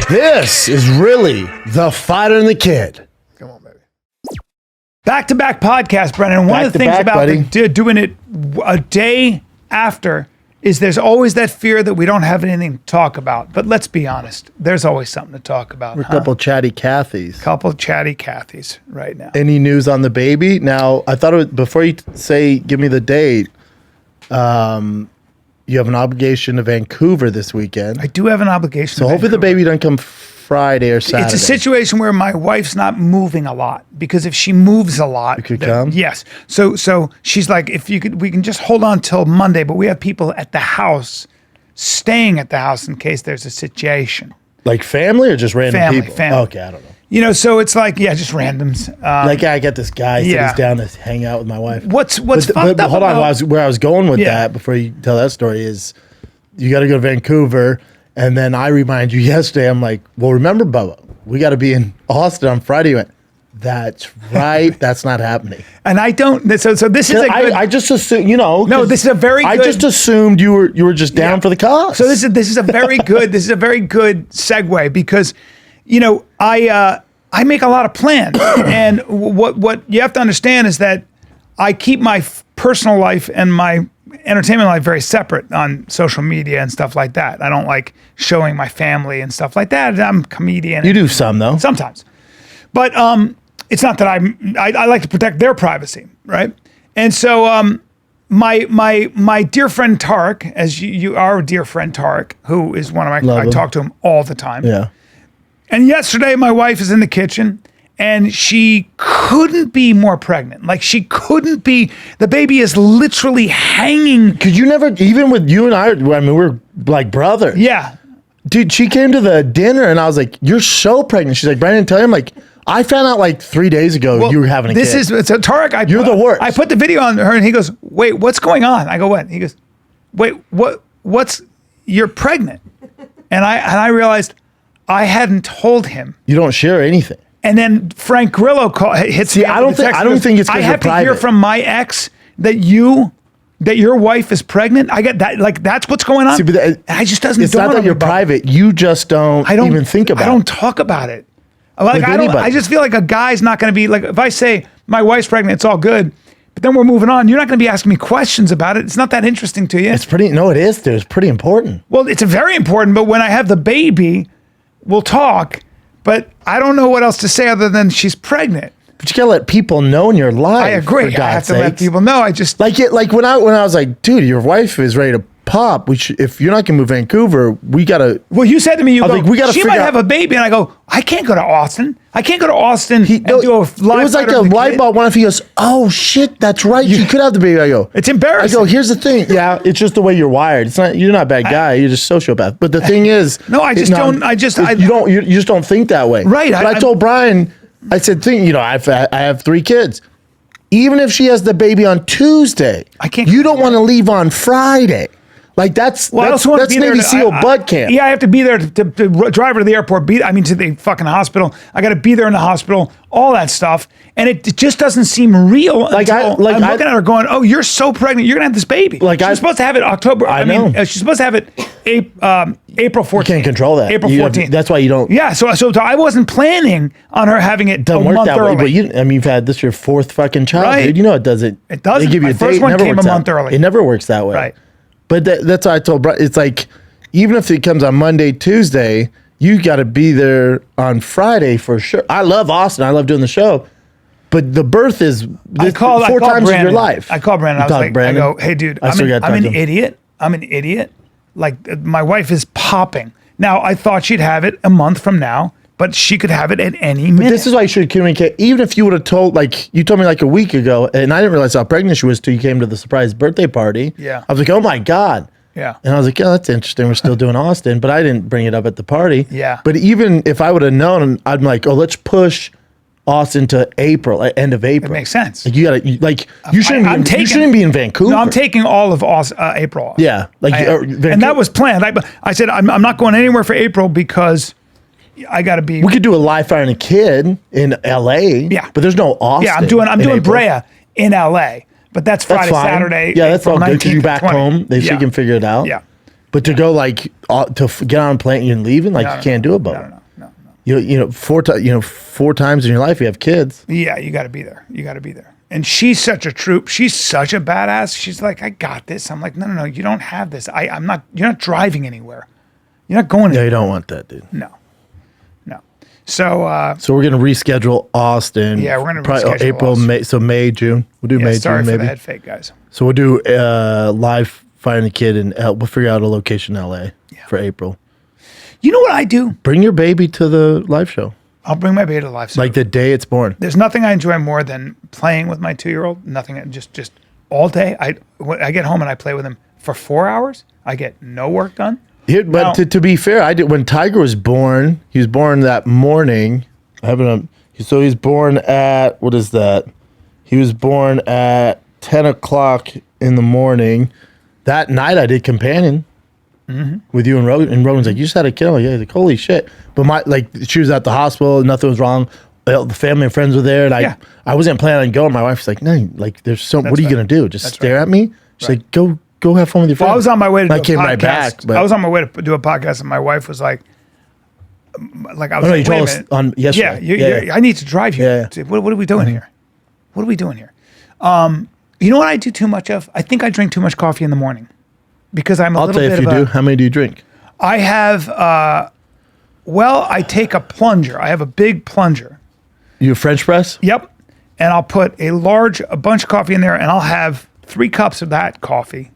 This is really the Fighter and the Kid. Come on, baby. Back-to-back podcast, Brennan. One of the things about doing it a day after is there's always that fear that we don't have anything to talk about. But let's be honest, there's always something to talk about. We're a couple chatty Cathys. Couple chatty Cathys right now. Any news on the baby? Now, I thought it was, before you say, give me the date, you have an obligation to Vancouver this weekend. I do have an obligation. So hopefully the baby doesn't come Friday or Saturday. It's a situation where my wife's not moving a lot, because if she moves a lot, you could come. Yes. So she's like, if you could, we can just hold on till Monday, but we have people at the house, staying at the house in case there's a situation. Like family or just random people? Family. Okay, I don't know. You know, so it's like, yeah, just randoms. Like I got this guy sitting down to hang out with my wife. What's fucked up? Hold on, where I was going with that before you tell that story is, you got to go to Vancouver, and then I remind you yesterday. I'm like, well, remember, Bubba, we got to be in Austin on Friday. You went, that's right. That's not happening. And I don't. So this is a good. I just assumed, you know. No, this is a very. I good, just assumed you were just down for the cause. So this is a very good. This is a very good segue, because, you know, I make a lot of plans, and what you have to understand is that I keep my personal life and my entertainment life very separate on social media and stuff like that. I don't like showing my family and stuff like that. I'm a comedian. You do some though. Sometimes, but it's not that I like to protect their privacy, right? And so my dear friend Tarek, as you are a dear friend Tarek, who is one of my, I talk to him all the time. Yeah. And yesterday my wife is in the kitchen, and she couldn't be more pregnant. Like, she couldn't be. The baby is literally hanging. Could you never, even with you and I mean, we're like brothers. Yeah. Dude, she came to the dinner and I was like, you're so pregnant. She's like, Bryan didn't tell you? I'm like, I found out like 3 days ago you were having a kid. So Tarek, you're the worst. I put the video on her and he goes, wait, what's going on? I go, what? He goes, wait, you're pregnant. And I realized I hadn't told him. You don't share anything. And then Frank Grillo hits me. I don't think it's because I have you're to hear from my ex that your wife is pregnant. I get that. Like, that's what's going on. See, but I just doesn't. It's not that you're private. You just don't even think about it. I don't talk about it. Like, I just feel like a guy's not going to be like, if I say my wife's pregnant, it's all good, but then we're moving on. You're not going to be asking me questions about it. It's not that interesting to you. It is. It's pretty important. Well, it's very important. But when I have the baby, we'll talk. But I don't know what else to say other than she's pregnant. But you gotta let people know in your life. I agree. I have to let people know. I just like when I was like, dude, your wife is ready to pop. If you're not gonna move to Vancouver, we gotta. Well, you said to me, we gotta. She might have a baby, and I go, I can't go to Austin. I can't go to Austin and do a live. It was like a light bulb went off. He goes, oh shit, that's right. You could have the baby. I go, it's embarrassing. I go, here's the thing. Yeah, it's just the way you're wired. It's not. You're not a bad guy. You're just sociopath. But the thing is, no, I just don't. You just don't think that way, right? But I told Bryan. I said, I have 3 kids. Even if she has the baby on Tuesday, you don't want to leave on Friday. Like that's Navy SEAL bud camp. Yeah, I have to be there to drive her to the airport. To the fucking hospital. I got to be there in the hospital. All that stuff, and it just doesn't seem real. I'm looking at her going, "Oh, you're so pregnant. You're gonna have this baby." Like she's supposed to have it October. I mean, she's supposed to have it April 14th. You can't control that. April 14th. That's why you don't. Yeah, so I wasn't planning on her having it a month early. But you've had this your 4th fucking child, right. dude. You know it doesn't. It doesn't. They give you My first one came a month early. It never works that way. Right. But that's why I told Bryan, it's like, even if it comes on Monday, Tuesday, you got to be there on Friday for sure. I love Austin. I love doing the show. But the birth is 4 times in your life. I called Brandon. I go, hey, dude, I'm an idiot. I'm an idiot. Like, my wife is popping. Now, I thought she'd have it a month from now, but she could have it at any minute. This is why you should communicate. Even if you would have told, like, you told me like a week ago, and I didn't realize how pregnant she was till you came to the surprise birthday party. Yeah. I was like, oh my God. Yeah. And I was like, yeah, that's interesting. We're still doing Austin, but I didn't bring it up at the party. Yeah. But even if I would have known, I'm like, oh, let's push Austin to April, end of April. It makes sense. Like you shouldn't be in Vancouver. No, I'm taking all of April off. Yeah. And that was planned. I said, I'm not going anywhere for April because I got to be. We could do a live fire and a kid in LA. Yeah. But there's no Austin. Yeah, I'm doing Brea in LA. But that's Friday, Saturday. Yeah, that's all good because you're back home. So you can figure it out. Yeah. But to go like get on a plane and leaving, like you can't do it, Bubba. No. You know, 4 times in your life you have kids. Yeah, you got to be there. You got to be there. And she's such a troop. She's such a badass. She's like, I got this. I'm like, no, you don't have this. I'm not. You're not driving anywhere. You're not going anywhere. Yeah, you don't want that, dude. No. So we're gonna reschedule Austin. Yeah, we're gonna probably reschedule April, Austin. May. So May, June. We'll do May, sorry June, for maybe. the head fake, guys. So we'll do live Fighting the Kid, and we'll figure out a location in LA for April. You know what I do? Bring your baby to the live show. I'll bring my baby to the live show. Like the day it's born. There's nothing I enjoy more than playing with my 2-year-old. Nothing, just all day. I get home and I play with him for 4 hours. I get no work done. Here, but to be fair, I did when Tiger was born. He was born that morning. So he's born at what is that? He was born at 10 o'clock in the morning. That night I did companion with you and Rogan. And Rogan's like, you just had a kid. I'm like, yeah. He's like, holy shit. But she was at the hospital. Nothing was wrong. The family and friends were there, and I wasn't planning on going. My wife's like, no, like there's so. What are you gonna do? Just stare at me? She's like, go have fun with your friends. Well, I was on my way to do a came podcast. right back. But I was on my way to do a podcast, and my wife was like I was like, you wait told a us minute. on yesterday. I need to drive you. Yeah. What are we doing here? What are we doing here? You know what I do too much of? I think I drink too much coffee in the morning because I'm a I'll little tell you bit if you do. How many do you drink? I have, I take a plunger. I have a big plunger. You a French press? Yep. And I'll put a bunch of coffee in there, and I'll have 3 cups of that coffee.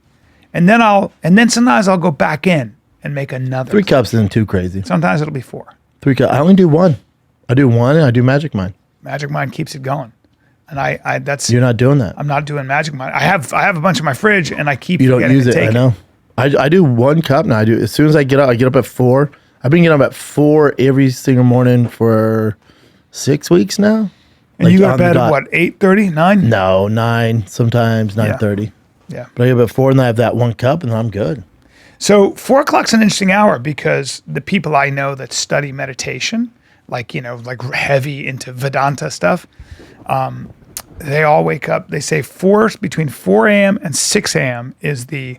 And then sometimes I'll go back in and make another. 3 cups isn't too crazy. Sometimes it'll be 4. 3 cups. I only do 1. I do 1 and I do Magic Mind. Magic Mind keeps it going. And that's. You're not doing that. I'm not doing Magic Mind. I have a bunch in my fridge, and I keep. You don't use it. I know. I do 1 cup now. I do as soon as I get up. I get up at 4. I've been getting up at 4 every single morning for 6 weeks now. And you go to bed at what, 8:30, 9? No, 9, sometimes 9:30. Yeah. But I get up at 4 and I have that 1 cup and then I'm good. So 4 o'clock's an interesting hour because the people I know that study meditation, like heavy into Vedanta stuff, they all wake up. They say between 4 a.m. and 6 a.m. is the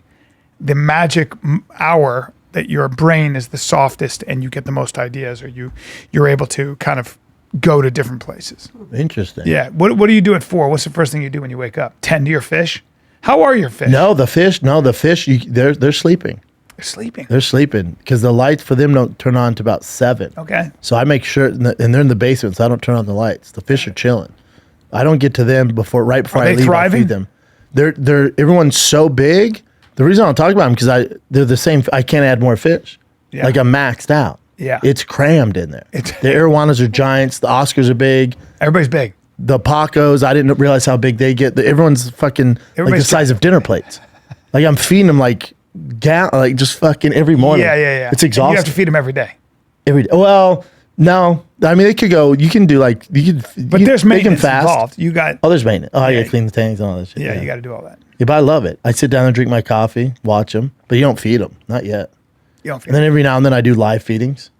magic hour that your brain is the softest and you get the most ideas, or you're able to kind of go to different places. Interesting. Yeah. What do you do at 4? What's the first thing you do when you wake up? Tend to your fish? How are your fish? The fish, they're sleeping. They're sleeping. They're sleeping because the lights for them don't turn on to about 7. Okay. So I make sure, and they're in the basement, so I don't turn on the lights. The fish are chilling. I don't get to them right before I leave. Thriving? I feed them. Everyone's so big. The reason I don't talk about them because they're the same. I can't add more fish. Yeah. Like I'm maxed out. Yeah. It's crammed in there. The arowanas are giants. The Oscars are big. Everybody's big. The Pacos, I didn't realize how big they get. Everyone's fucking like the size of dinner plates. Like I'm feeding them like just fucking every morning. Yeah. It's exhausting. And you have to feed them every day. Every day. Well, no. I mean, they could go. You can do But there's maintenance involved. You got. Oh, there's maintenance. Oh, I got to clean the tanks and all that shit. Yeah, you got to do all that. Yeah, but I love it. I sit down and drink my coffee, watch them, but you don't feed them. Not yet. You don't feed And then every now and then I do live feedings.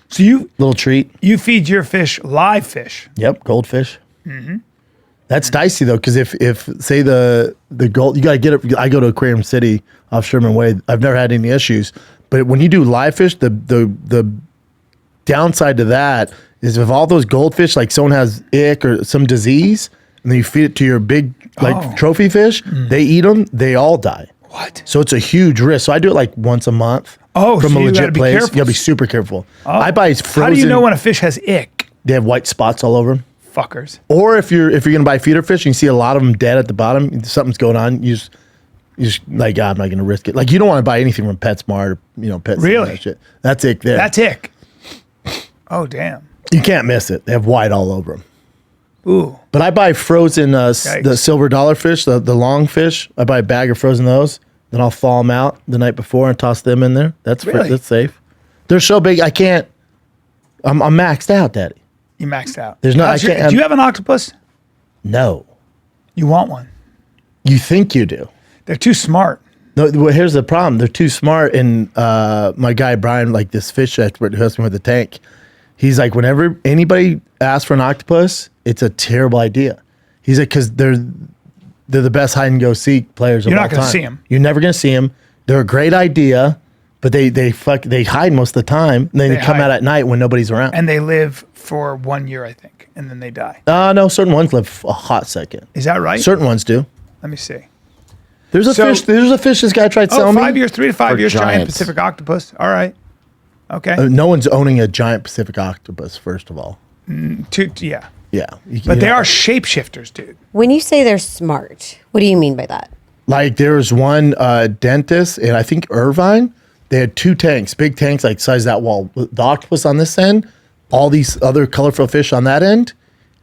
So little treat. You feed your fish live fish. Yep, goldfish. Mm-hmm. That's dicey though, because if say the gold, you gotta get it. I go to Aquarium City off Sherman Way. I've never had any issues, but when you do live fish, the downside to that is if all those goldfish, like someone has ick or some disease, and then you feed it to your big trophy fish, they eat them, they all die. What? So it's a huge risk. So I do it like once a month. Oh, from so a you gotta legit be place. careful. You gotta be super careful. Oh. I buy frozen. How do you know when a fish has ick? They have white spots all over them. Fuckers. Or if you're gonna buy feeder fish, and you see a lot of them dead at the bottom. Something's going on. You just like, I'm not gonna risk it. Like you don't want to buy anything from PetSmart or Pet. Really? That shit. That's ick there. That's ick. Oh damn. You can't miss it. They have white all over them. Ooh. But I buy frozen the silver dollar fish, the long fish. I buy a bag of frozen those. Then I'll thaw them out the night before and toss them in there. That's safe. They're so big I can't. I'm maxed out, Daddy. You maxed out. There's no. Do you have an octopus? No. You want one? You think you do? They're too smart. No. Well, here's the problem. They're too smart. And my guy Bryan, like this fish expert who helps me with the tank, he's like, whenever anybody asks for an octopus, it's a terrible idea. He's like, because they're the best hide and go seek players of all time. You're not going to see them. You're never going to see them. They're a great idea, But they hide most of the time. And then they come out at night when nobody's around. And they live for 1 year, I think, and then they die. No, certain ones live a hot second. Is that right? Certain ones do. Let me see. There's a fish this guy tried selling me. 5 years, 3 to 5 years, giant giants. Pacific octopus. All right. Okay. No one's owning a giant Pacific octopus, first of all. Yeah. Yeah. But they are shapeshifters, dude. When you say they're smart, what do you mean by that? Like there was one dentist in, I think, Irvine. They had 2 tanks, big tanks like size that wall. The octopus on this end, all these other colorful fish on that end.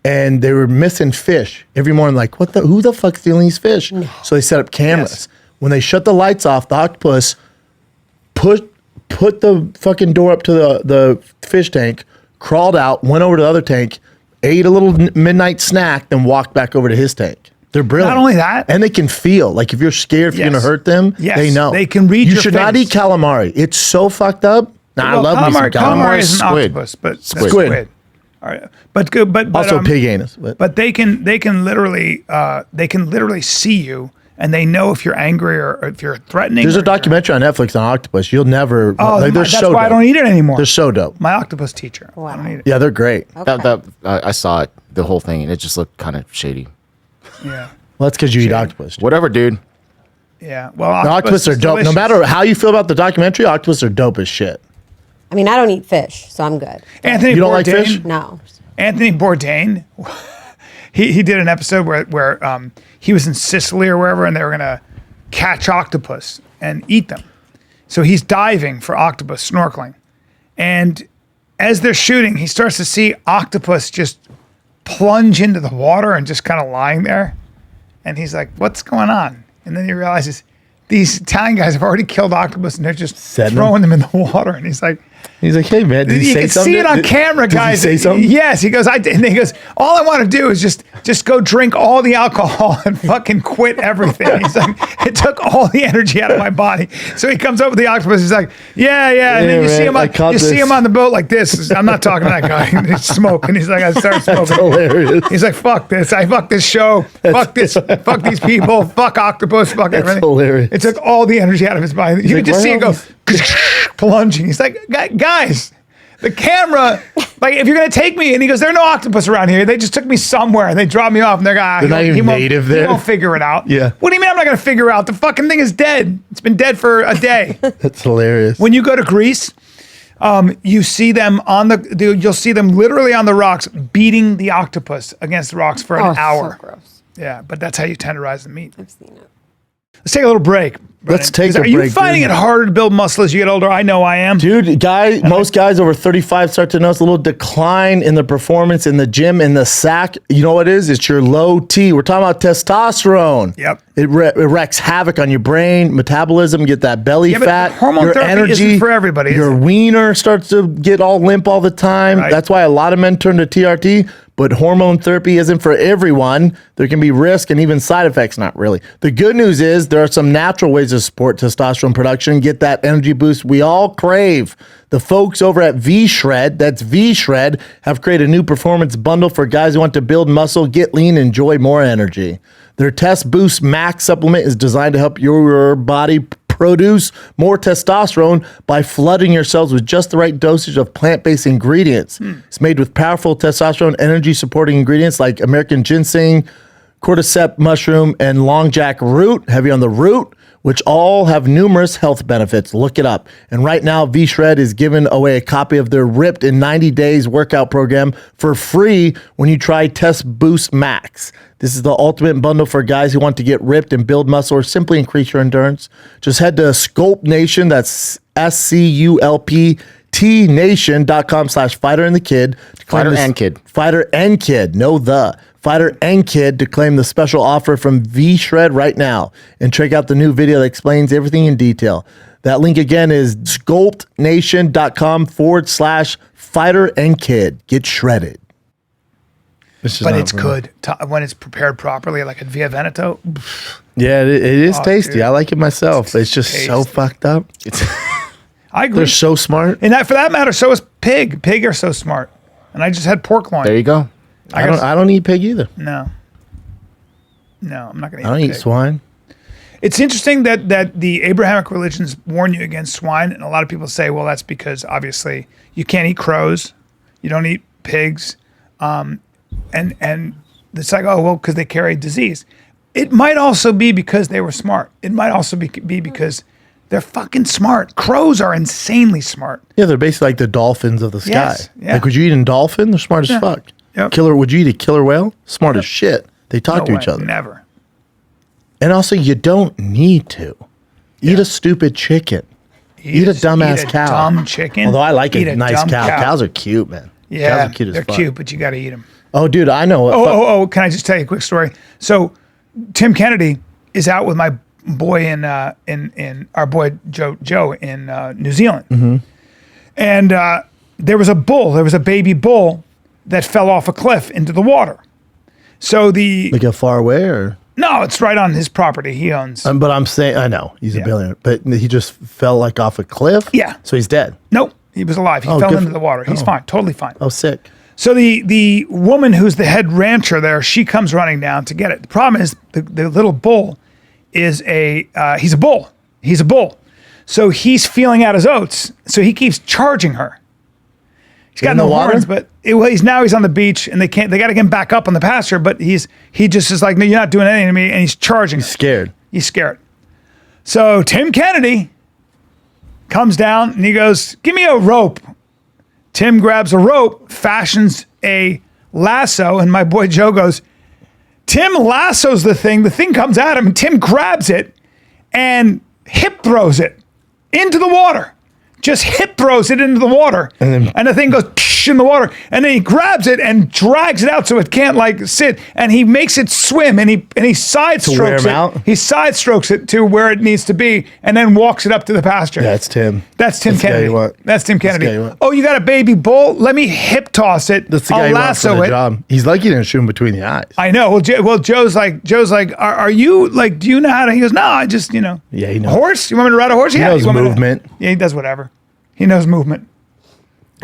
And they were missing fish every morning. Like, who the fuck's stealing these fish? No. So they set up cameras. Yes. When they shut the lights off, the octopus put the fucking door up to the fish tank, crawled out, went over to the other tank, ate a little midnight snack, then walked back over to his tank. They're brilliant. Not only that. And they can feel. Like if you're scared if you're going to hurt them, they know. They can read your face. You should not eat calamari. It's so fucked up. Nah, well, I love me some calamari. Calamari is an Squid. octopus, but Squid. All right. But also pig anus. But they can literally see you, and they know if you're angry or if you're threatening. There's a documentary on Netflix on octopus. You'll never. That's why I don't eat it anymore. They're so dope. My octopus teacher. Wow. I don't eat it. Yeah, they're great. Okay. I saw it, the whole thing, and it just looked kind of shady. Yeah. Well, that's because you eat octopus. Dude. Whatever, dude. Yeah. Well, octopus are dope. Delicious. No matter how you feel about the documentary, octopus are dope as shit. I mean, I don't eat fish, so I'm good. Anthony You don't Bourdain, like fish? No. Anthony Bourdain, he did an episode where he was in Sicily or wherever, and they were gonna catch octopus and eat them. So he's diving for octopus, snorkeling, and as they're shooting, he starts to see octopus just plunge into the water and just kind of lying there, and he's like, "What's going on?" And then he realizes these Italian guys have already killed octopus and they're just throwing them in the water, and he's like, "Hey man, did he say something?" You can see it on camera, guys. Did he say something? Yes, he goes. And he goes, all I want to do is just go drink all the alcohol and fucking quit everything. He's like, it took all the energy out of my body. So he comes up with the octopus. He's like, yeah. And then you see him on the boat like this. I'm not talking to that guy. He's smoking. He's like, I start smoking. That's hilarious. He's like, fuck this. Fuck this show. Fuck this. Fuck these people. Fuck octopus. Fuck everything. That's hilarious. It took all the energy out of his body. You could just see it go plunging. He's like, guys, the camera, like, if you're going to take me, and he goes, there are no octopus around here. They just took me somewhere and they dropped me off, and they're not even native there. He won't figure it out. Yeah. What do you mean I'm not going to figure out? The fucking thing is dead. It's been dead for a day. That's hilarious. When you go to Greece, you see them you'll see them literally on the rocks beating the octopus against the rocks for an hour. So gross. Yeah, but that's how you tenderize the meat. I've seen it. Let's take a little break. Let's take a break. Are you break, finding dude. it harder to build muscle as you get older? I know I am. Dude, most guys over 35 start to notice a little decline in the performance in the gym, in the sack. You know what it is? It's your low T. We're talking about testosterone. Yep. It wreaks havoc on your brain, metabolism, get that belly fat, hormone your therapy energy. isn't for everybody, is Your it? wiener starts to get all limp all the time. Right. That's why a lot of men turn to TRT, but hormone therapy isn't for everyone. There can be risk and even side effects, not really. The good news is there are some natural ways to support testosterone production, get that energy boost we all crave. The folks over at V-Shred, that's V-Shred, have created a new performance bundle for guys who want to build muscle, get lean, and enjoy more energy. Their Test Boost Max supplement is designed to help your body produce more testosterone by flooding yourselves with just the right dosage of plant-based ingredients. It's made with powerful testosterone energy-supporting ingredients like American ginseng, cordyceps mushroom, and long jack root, heavy on the root, which all have numerous health benefits. Look it up. And right now, V-Shred is giving away a copy of their Ripped in 90 Days workout program for free when you try Test Boost Max. This is the ultimate bundle for guys who want to get ripped and build muscle or simply increase your endurance. Just head to Sculpt Nation, that's SCULPT Nation.com/fighter and the kid. Fighter and kid. Fighter and kid. No the. Fighter and kid to claim the special offer from V-Shred right now. And check out the new video that explains everything in detail. That link again is sculptnation.com/fighter and kid. Get shredded. But it's good when it's prepared properly, like at Via Veneto. Yeah, it is tasty. Dude. I like it myself. It's just so fucked up. I agree. They're so smart. And for that matter, so is pig. Pig are so smart. And I just had pork loin. There you go. I don't eat pig either. No, I'm not going to eat I don't pig. eat swine. It's interesting that the Abrahamic religions warn you against swine, and a lot of people say, well, that's because obviously you can't eat crows, you don't eat pigs, and it's like, oh, well, because they carry disease. It might also be because they were smart. It might also be because they're fucking smart. Crows are insanely smart. Yeah, they're basically like the dolphins of the sky. Yes, yeah. Like, would you eat a dolphin? They're smart as fuck. Yep. Would you eat a killer whale? Smart as shit. They talk to No each way, other. Never. And also, you don't need to. Eat a stupid chicken. Eat a dumbass eat a cow. Dumb chicken. Although I like Eat a nice dumb cow. Cows are cute, man. Yeah, Cows are cute as they're fuck. cute, but you got to eat them. Oh, dude, I know. Can I just tell you a quick story? So, Tim Kennedy is out with my boy in our boy Joe in New Zealand, and there was a baby bull that fell off a cliff into the water. So Like a far away, or? no, it's right on his property. He owns. But I'm saying, I know he's a billionaire, but he just fell like off a cliff. Yeah. So he's dead. Nope, he was alive. He Oh, fell good into for- the water. He's oh. fine, totally fine. Oh, sick. So the woman who's the head rancher there, she comes running down to get it. The problem is the little bull is he's a bull. He's a bull. So he's feeling out his oats. So he keeps charging her. He's got In no the water? horns, but he's on the beach and they got to get him back up on the pasture, but he just is like, no, you're not doing anything to me, and he's charging her. Scared. He's scared. So Tim Kennedy comes down and he goes, give me a rope. Tim grabs a rope, fashions a lasso, and my boy Joe goes, Tim lassos the thing comes at him, and Tim grabs it and hip throws it into the water. Just hip throws it into the water. And the thing goes in the water. And then he grabs it and drags it out so it can't like sit. And he makes it swim, and he side wear strokes him it. out? He side strokes it to where it needs to be and then walks it up to the pasture. That's Tim. That's Tim That's the guy Kennedy. you want. That's Tim That's the guy you Kennedy. want. Oh, you got a baby bull? Let me hip toss it. That's the I'll guy you want for lasso the it. job. He's lucky he didn't shoot him between the eyes. I know. Well, Joe's like, are you like, do you know how to? He goes, no, I just, Yeah, he knows. A horse? You want me to ride a horse? He Yeah. knows You want me to- movement. Yeah, he does whatever. He knows movement.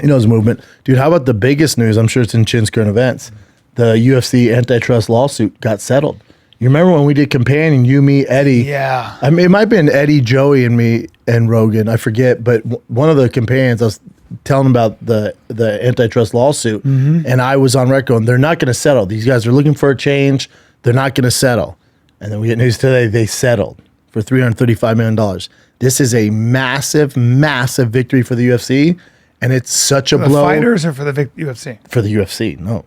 He knows movement. Dude, how about the biggest news? I'm sure it's in Chin's current events. The UFC antitrust lawsuit got settled. You remember when we did companion, you, me, Eddie? Yeah. I mean, it might have been Eddie, Joey, and me, and Rogan. I forget. But one of the companions, I was telling about the antitrust lawsuit, and I was on record going, they're not going to settle. These guys are looking for a change. They're not going to settle. And then we get news today, they settled for $335 million. This is a massive, massive victory for the UFC, and it's such a For the blow. fighters or for the UFC? For the UFC, no.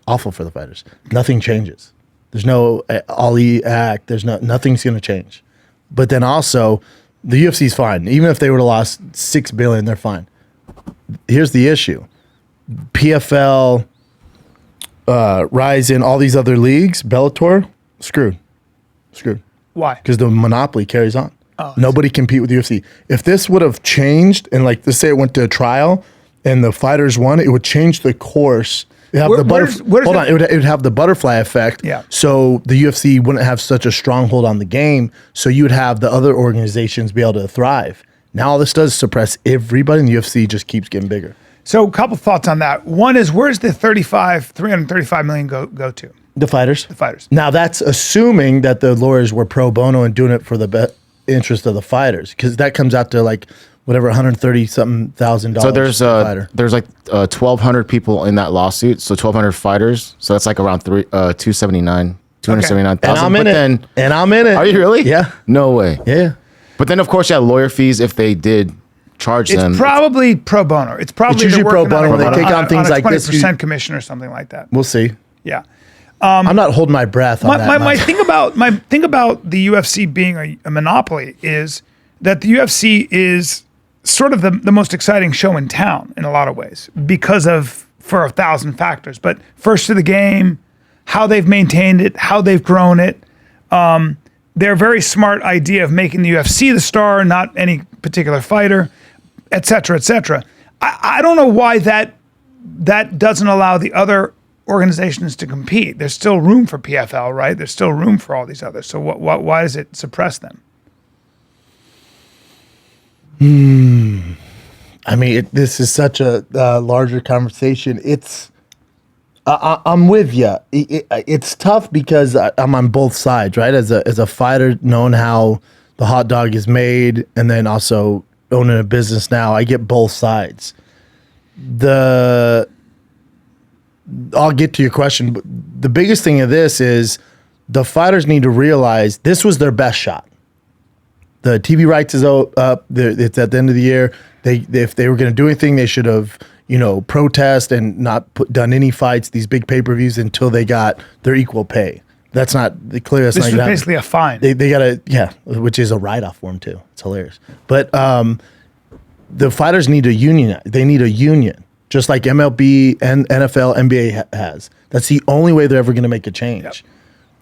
Awful for the fighters. Nothing changes. There's no Ali act. There's nothing's going to change. But then also, the UFC's fine. Even if they would have lost $6 billion, they're fine. Here's the issue: PFL, Ryzen, all these other leagues, Bellator, screwed. Why? Because the monopoly carries on. Nobody compete with the UFC. If this would have changed, and like let's say it went to a trial and the fighters won, it would change the course. It have it would have the butterfly effect. Yeah. So the UFC wouldn't have such a stronghold on the game. So you would have the other organizations be able to thrive. Now all this does is suppress everybody, and the UFC just keeps getting bigger. So a couple thoughts on that. One is, where's the $335 million go to? The fighters. The fighters. Now that's assuming that the lawyers were pro bono and doing it for the interest of the fighters, because that comes out to like whatever $130-something thousand. So there's like 1,200 people in that lawsuit. So 1,200 fighters. So that's like around 279,000. And I'm in it. And I'm in it. Are you really? Yeah. No way. Yeah. But then of course you have lawyer fees if they did charge them. It's probably pro bono. It's probably It's usually they're pro working bono on when they take on things a like this. 20% commission or something like that. We'll see. Yeah. I'm not holding my breath on that. My thing about the UFC being a monopoly is that the UFC is sort of the most exciting show in town in a lot of ways for 1,000 factors. But first to the game, how they've maintained it, how they've grown it. Their very smart idea of making the UFC the star, not any particular fighter, et cetera, et cetera. I don't know why that doesn't allow the other organizations to compete. There's still room for PFL, right? There's still room for all these others. So why does it suppress them? I mean, this is such a larger conversation. I'm with you. It's tough because I'm on both sides, right? As a fighter, knowing how the hot dog is made, and then also owning a business now, I get both sides. I'll get to your question, but the biggest thing of this is the fighters need to realize this was their best shot. The TV rights is up. It's at the end of the year. If they were going to do anything, they should have, protest and not done any fights, these big pay-per-views until they got their equal pay. That's not clear. That's This not was gonna basically a fine. They got to, which is a write-off for them too. It's hilarious. But the fighters need a union. They need a union, just like MLB and NFL, NBA has. That's the only way they're ever going to make a change. Yep.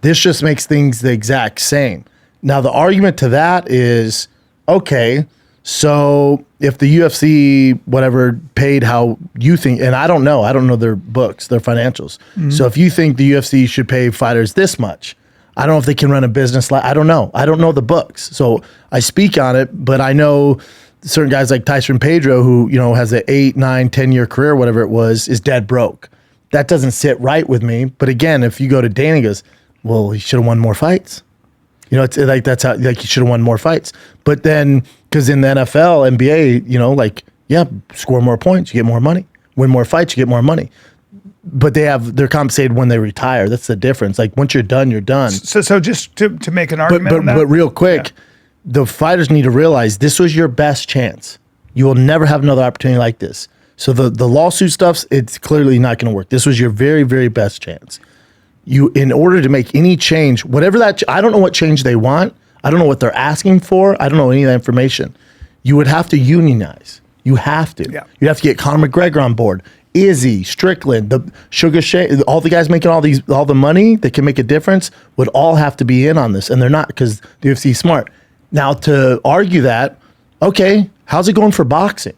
This just makes things the exact same. Now, the argument to that is, okay, so if the UFC, whatever, paid how you think, and I don't know their books, their financials. Mm-hmm. So if you think the UFC should pay fighters this much, I don't know if they can run a business I don't know. I don't know the books. So I speak on it, but I know certain guys like Tyson Pedro, who, has an 8, 9, 10-year career, whatever it was, is dead broke. That doesn't sit right with me. But again, if you go to Dana and goes, well, he should have won more fights. It's like that's how he should have won more fights. But then, because in the NFL, NBA, score more points, you get more money. Win more fights, you get more money. But they're compensated when they retire. That's the difference. Like once you're done, you're done. So just to make an argument on that. But real quick, the fighters need to realize this was your best chance. You will never have another opportunity like this. So the lawsuit stuff, it's clearly not going to work. This was your very, very best chance. In order to make any change, whatever I don't know what change they want. I don't know what they're asking for. I don't know any of that information. You would have to unionize. You have to. Yeah. You have to get Conor McGregor on board. Izzy, Strickland, the Sugar Shea, all the guys making all the money that can make a difference would all have to be in on this, and they're not because the UFC is smart. Now to argue that, okay, how's it going for boxing?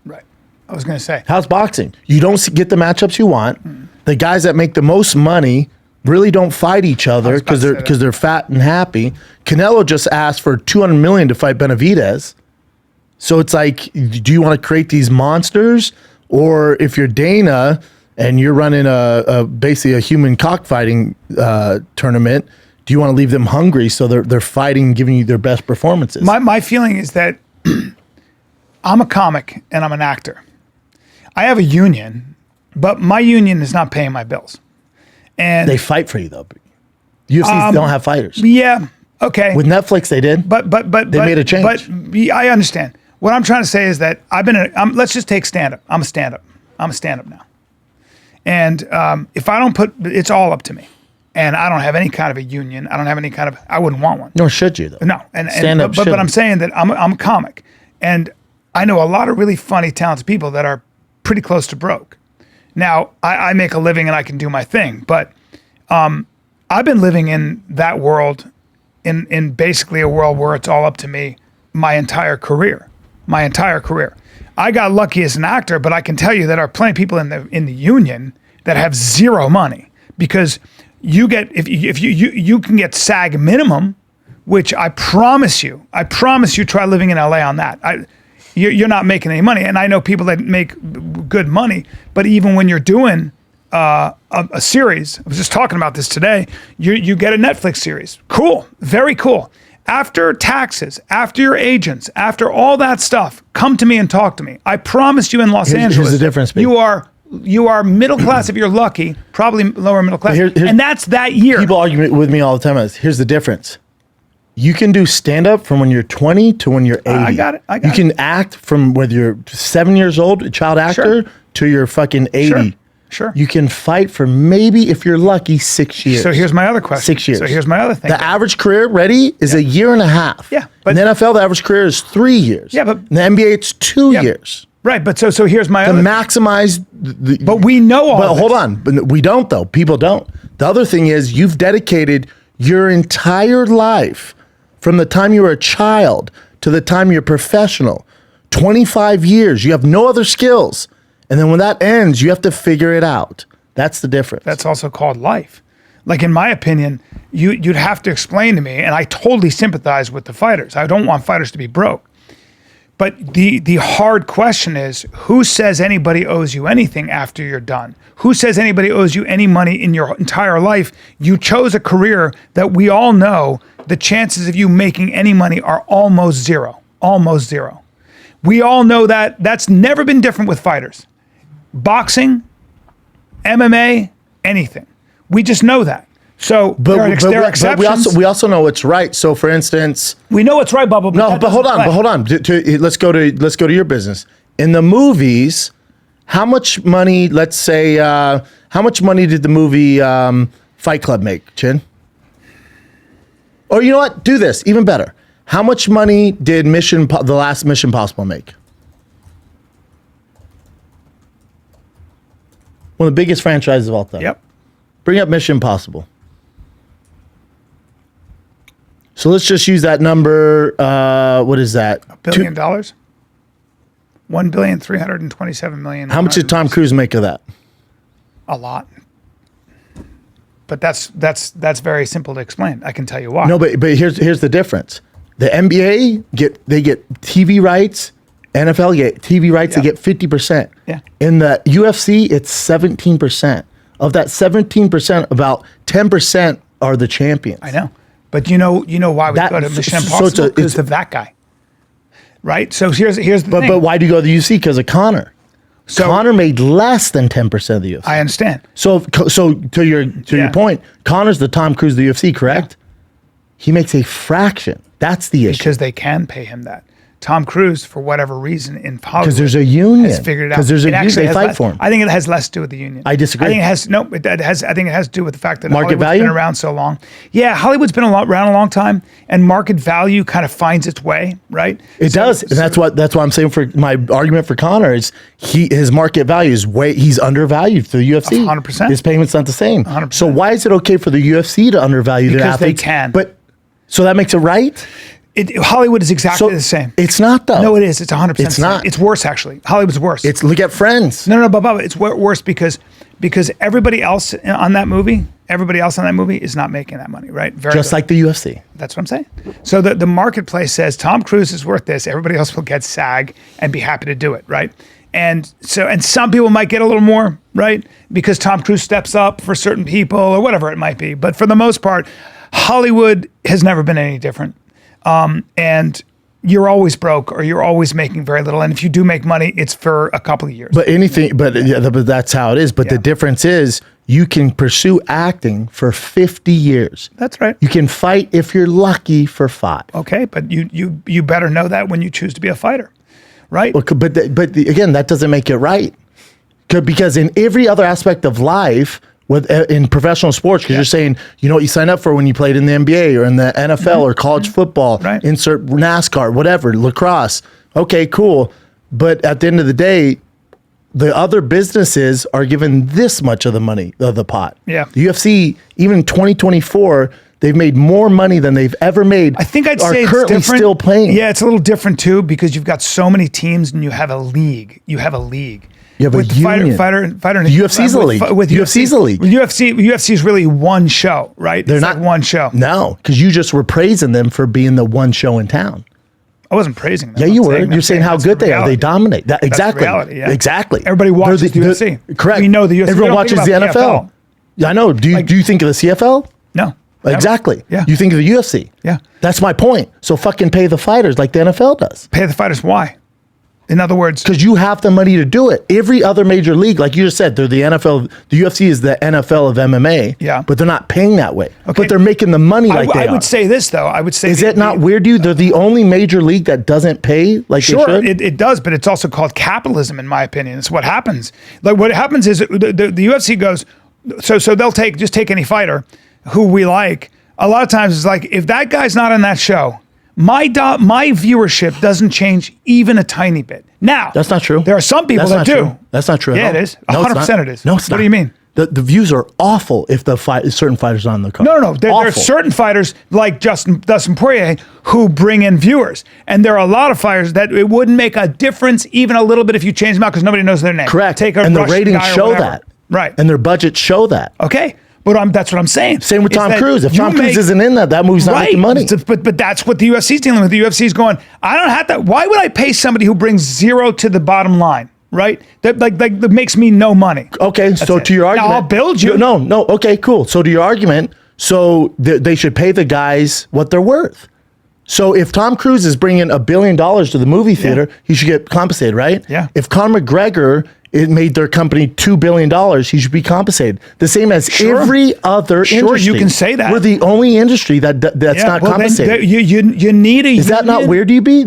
Right. I was going to say. How's boxing? You don't get the matchups you want. The guys that make the most money really don't fight each other because they're fat and happy. Canelo just asked for $200 million to fight Benavidez. So it's like, do you want to create these monsters? Or if you're Dana and you're running basically a human cockfighting tournament, do you want to leave them hungry so they're fighting, giving you their best performances? My feeling is that I'm a comic and I'm an actor. I have a union, but my union is not paying my bills. And they fight for you though. UFC don't have fighters. Yeah. Okay. With Netflix, they did. But they made a change. But I understand. What I'm trying to say is that let's just take stand-up. I'm a stand-up now. And if I don't it's all up to me. And I don't have any kind of a union. I don't have any kind of, I wouldn't want one. Nor should you though. No. But I'm saying that I'm a comic. And I know a lot of really funny, talented people that are pretty close to broke. Now, I make a living and I can do my thing, but I've been living in that world, in basically a world where it's all up to me my entire career. I got lucky as an actor, but I can tell you that there are plenty of people in the union that have zero money because you get if you can get SAG minimum, which I promise you try living in LA on that. You're not making any money. And I know people that make good money, but even when you're doing a series, I was just talking about this today, you get a Netflix series. Cool. Very cool. After taxes, after your agents, after all that stuff, come to me and talk to me. I promise you in Los Angeles, here's the difference, babe. You are middle class if you're lucky, probably lower middle class. And that's that year. People argue with me all the time. Here's the difference. You can do stand-up from when you're 20 to when you're 80. I got it. You can act from whether you're 7 years old, a child actor, to you're fucking 80. Sure. You can fight for maybe, if you're lucky, 6 years. So here's my other question. 6 years. So here's my other thing. The average career, is a year and a half. Yeah. But in the NFL, the average career is 3 years. Yeah, but in the NBA, it's 2 years. Right, but so here's my other maximize but we know all this. Hold on. But we don't, though. People don't. The other thing is you've dedicated your entire life from the time you were a child to the time you're professional. 25 years. You have no other skills. And then when that ends, you have to figure it out. That's the difference. That's also called life. Like, in my opinion, you'd have to explain to me, and I totally sympathize with the fighters. I don't want fighters to be broke. But the hard question is, who says anybody owes you anything after you're done? Who says anybody owes you any money in your entire life? You chose a career that we all know the chances of you making any money are almost zero. Almost zero. We all know that. That's never been different with fighters. Boxing, MMA, anything. We just know that. So there are exceptions. But we also know it's right. So, for instance, we know it's right, Bubba. But hold on. Let's go to your business. In the movies, how much money? Let's say, how much money did the movie Fight Club make, Chin? Or you know what? Do this even better. How much money did the last Mission Impossible make? One of the biggest franchises of all time. Yep. Bring up Mission Impossible. So let's just use that number. What is that? $1 billion. $1,327,000,000. How much did Tom Cruise make of that? A lot. But that's very simple to explain. I can tell you why. No, but here's the difference. The NBA get TV rights. NFL get TV rights. Yeah. They get 50%. Yeah. In the UFC, it's 17%. Of that 17%, about 10% are the champions. I know. But you know why we go to Mission Impossible? Because of that guy. Right? So here's the thing. But why do you go to the UFC? Because of Conor. So Conor made less than 10% of the UFC. I understand. So to your point, Conor's the Tom Cruise of the UFC, correct? Yeah. He makes a fraction. That's the issue. Because they can pay him that. Tom Cruise, for whatever reason, in Hollywood, because there's a union, has figured it out. Because there's a union, they fight for him. I think it has less to do with the union. I disagree. I think I think it has to do with the fact that market Hollywood's value been around so long. Yeah, Hollywood's been around a long time, and market value kind of finds its way, right? It does, and that's why I'm saying for my argument for Conor is his market value is he's undervalued for the UFC. 100%. His payment's not the same. 100%. So why is it okay for the UFC to undervalue their athletes? Because they can. But so that makes it right. Hollywood is exactly the same. It's not though. No, it is. It's 100%. It's not. It's worse actually. Hollywood's worse. Look at Friends. No, but it's worse because everybody else on that movie is not making that money, right? Just like the UFC. That's what I'm saying. So the marketplace says Tom Cruise is worth this. Everybody else will get SAG and be happy to do it, right? And some people might get a little more, right? Because Tom Cruise steps up for certain people or whatever it might be. But for the most part, Hollywood has never been any different. And you're always broke or you're always making very little. And if you do make money, it's for a couple of years. But that's how it is. But the difference is you can pursue acting for 50 years. That's right. You can fight if you're lucky for 5. Okay, but you better know that when you choose to be a fighter, right? Well, but again, that doesn't make it right. Because in every other aspect of life, in professional sports, because you're saying, you know what you sign up for when you played in the NBA or in the NFL or college football, right. Insert NASCAR, whatever, lacrosse. Okay, cool. But at the end of the day, the other businesses are given this much of the money of the pot. Yeah. The UFC, even in 2024, they've made more money than they've ever made. I think I'd say currently it's different. Still playing. Yeah, it's a little different too because you've got so many teams and you have a league. You have a league. You have with a union. Fighter. UFC's a league. With UFC's a league. UFC is really one show, right? They're it's not like one show. No, because you just were praising them for being the one show in town. I wasn't praising them. Yeah, you were. You're saying how good they are. They dominate. Exactly. That's reality, yeah. Exactly. Everybody watches the UFC. Correct. We know the UFC. Everyone watches the NFL. Yeah, I know. Do you think of the CFL? No. Exactly. Yeah. You think of the UFC. Yeah. That's my point. So fucking pay the fighters like the NFL does. Pay the fighters why? In other words, because you have the money to do it. Every other major league, like you just said, they're the NFL. The UFC is the NFL of MMA. Yeah, but they're not paying that way. Okay. But they're making the money like they are. I would say this though. I would say, is it not weird, dude? They're the only major league that doesn't pay like they should. It does, but it's also called capitalism, in my opinion. It's what happens. Like what happens is the UFC goes. So they'll take any fighter who we like. A lot of times it's like if that guy's not on that show. My viewership doesn't change even a tiny bit. Now, that's not true. There are some people that do. True. That's not true. Yeah, it is. 100% it is. No, it's not. What do you mean? The views are awful if certain fighters are on the card. No. There are certain fighters like Dustin Poirier who bring in viewers, and there are a lot of fighters that it wouldn't make a difference even a little bit if you change them out because nobody knows their name. Correct. Take a and the Russian ratings guy or show whatever. that. Right. And their budgets show that. Okay. But that's what I'm saying. Same with is Tom that Cruise. If you Tom Cruise isn't in that movie's not making money. But that's what the UFC is dealing with. The UFC is going, I don't have that. Why would I pay somebody who brings zero to the bottom line? Right? That that makes me no money. Okay, so to your argument. Now I'll build you. No, okay, cool. So to your argument, so they should pay the guys what they're worth. So if Tom Cruise is bringing $1 billion to the movie theater, he should get compensated, right? Yeah. If Conor McGregor, it made their company $2 billion, he should be compensated. The same as every other industry. Sure, you can say that. We're the only industry that's not compensated. Then you need a. Is that not weird, DB?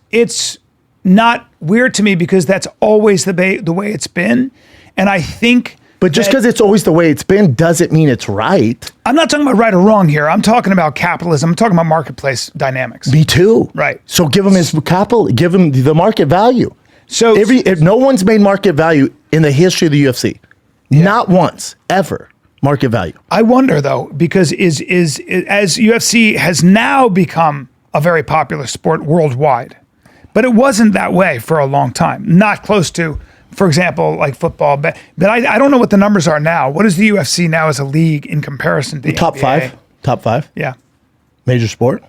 It's not weird to me because that's always the way it's been, and I think. But just because it's always the way it's been doesn't mean it's right. I'm not talking about right or wrong here. I'm talking about capitalism. I'm talking about marketplace dynamics. Me too. Right. So give him his capital. Give him the market value. So if no one's made market value in the history of the UFC, not once ever market value. I wonder though, because is as UFC has now become a very popular sport worldwide, but it wasn't that way for a long time. Not close to. For example, like football, but I don't know what the numbers are now. What is the UFC now as a league in comparison to the top NBA? Top five? Yeah. Major sport?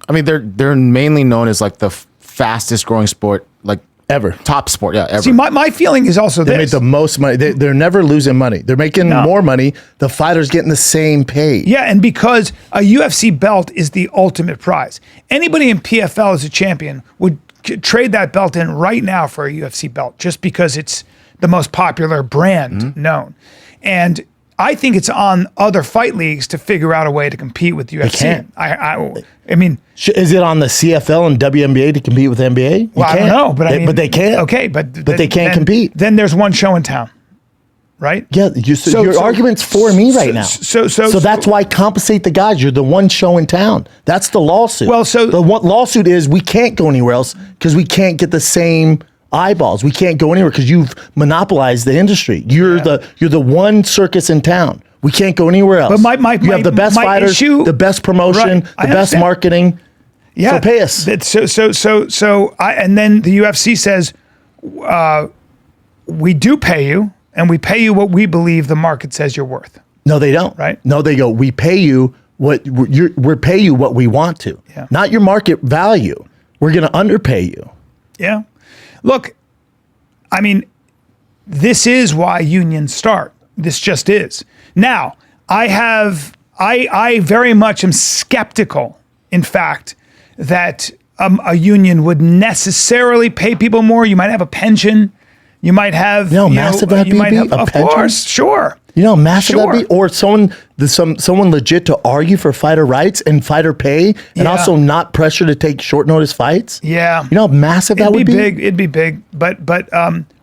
I mean, they're mainly known as like the fastest growing sport, like ever. Top sport, yeah, ever. See, my feeling is also they this. They made the most money. They're never losing money. They're making more money. The fighters getting the same pay. Yeah, and because a UFC belt is the ultimate prize. Anybody in PFL as a champion would trade that belt in right now for a UFC belt just because it's the most popular brand known. And I think it's on other fight leagues to figure out a way to compete with UFC. They can't. I mean, is it on the CFL and WNBA to compete with the NBA? Well, I don't know, but but they can't. Okay, but they can't compete. Then there's one show in town, right? Yeah, your argument's for me right now. So that's why compensate the guys. You're the one show in town. That's the lawsuit. Well, so the lawsuit is we can't go anywhere else because we can't get the same eyeballs. We can't go anywhere because you've monopolized the industry. You're the one circus in town. We can't go anywhere else. But you have the best fighters, the best promotion, the best marketing. Yeah, so pay us. And then the UFC says, we do pay you. And we pay you what we believe the market says you're worth. No, they don't. Right? No, they go. We pay you we pay you what we want to. Yeah. Not your market value. We're going to underpay you. Yeah. Look, I mean, this is why unions start. This just is. Now, I very much am skeptical, in fact, that a union would necessarily pay people more. You might have a pension. You might have, massive that'd be, of pension? course, sure. You know how massive Sure. that'd be? Or someone legit to argue for fighter rights and fighter pay and also not pressure to take short notice fights? Yeah. You know how massive that would be? It'd be big, but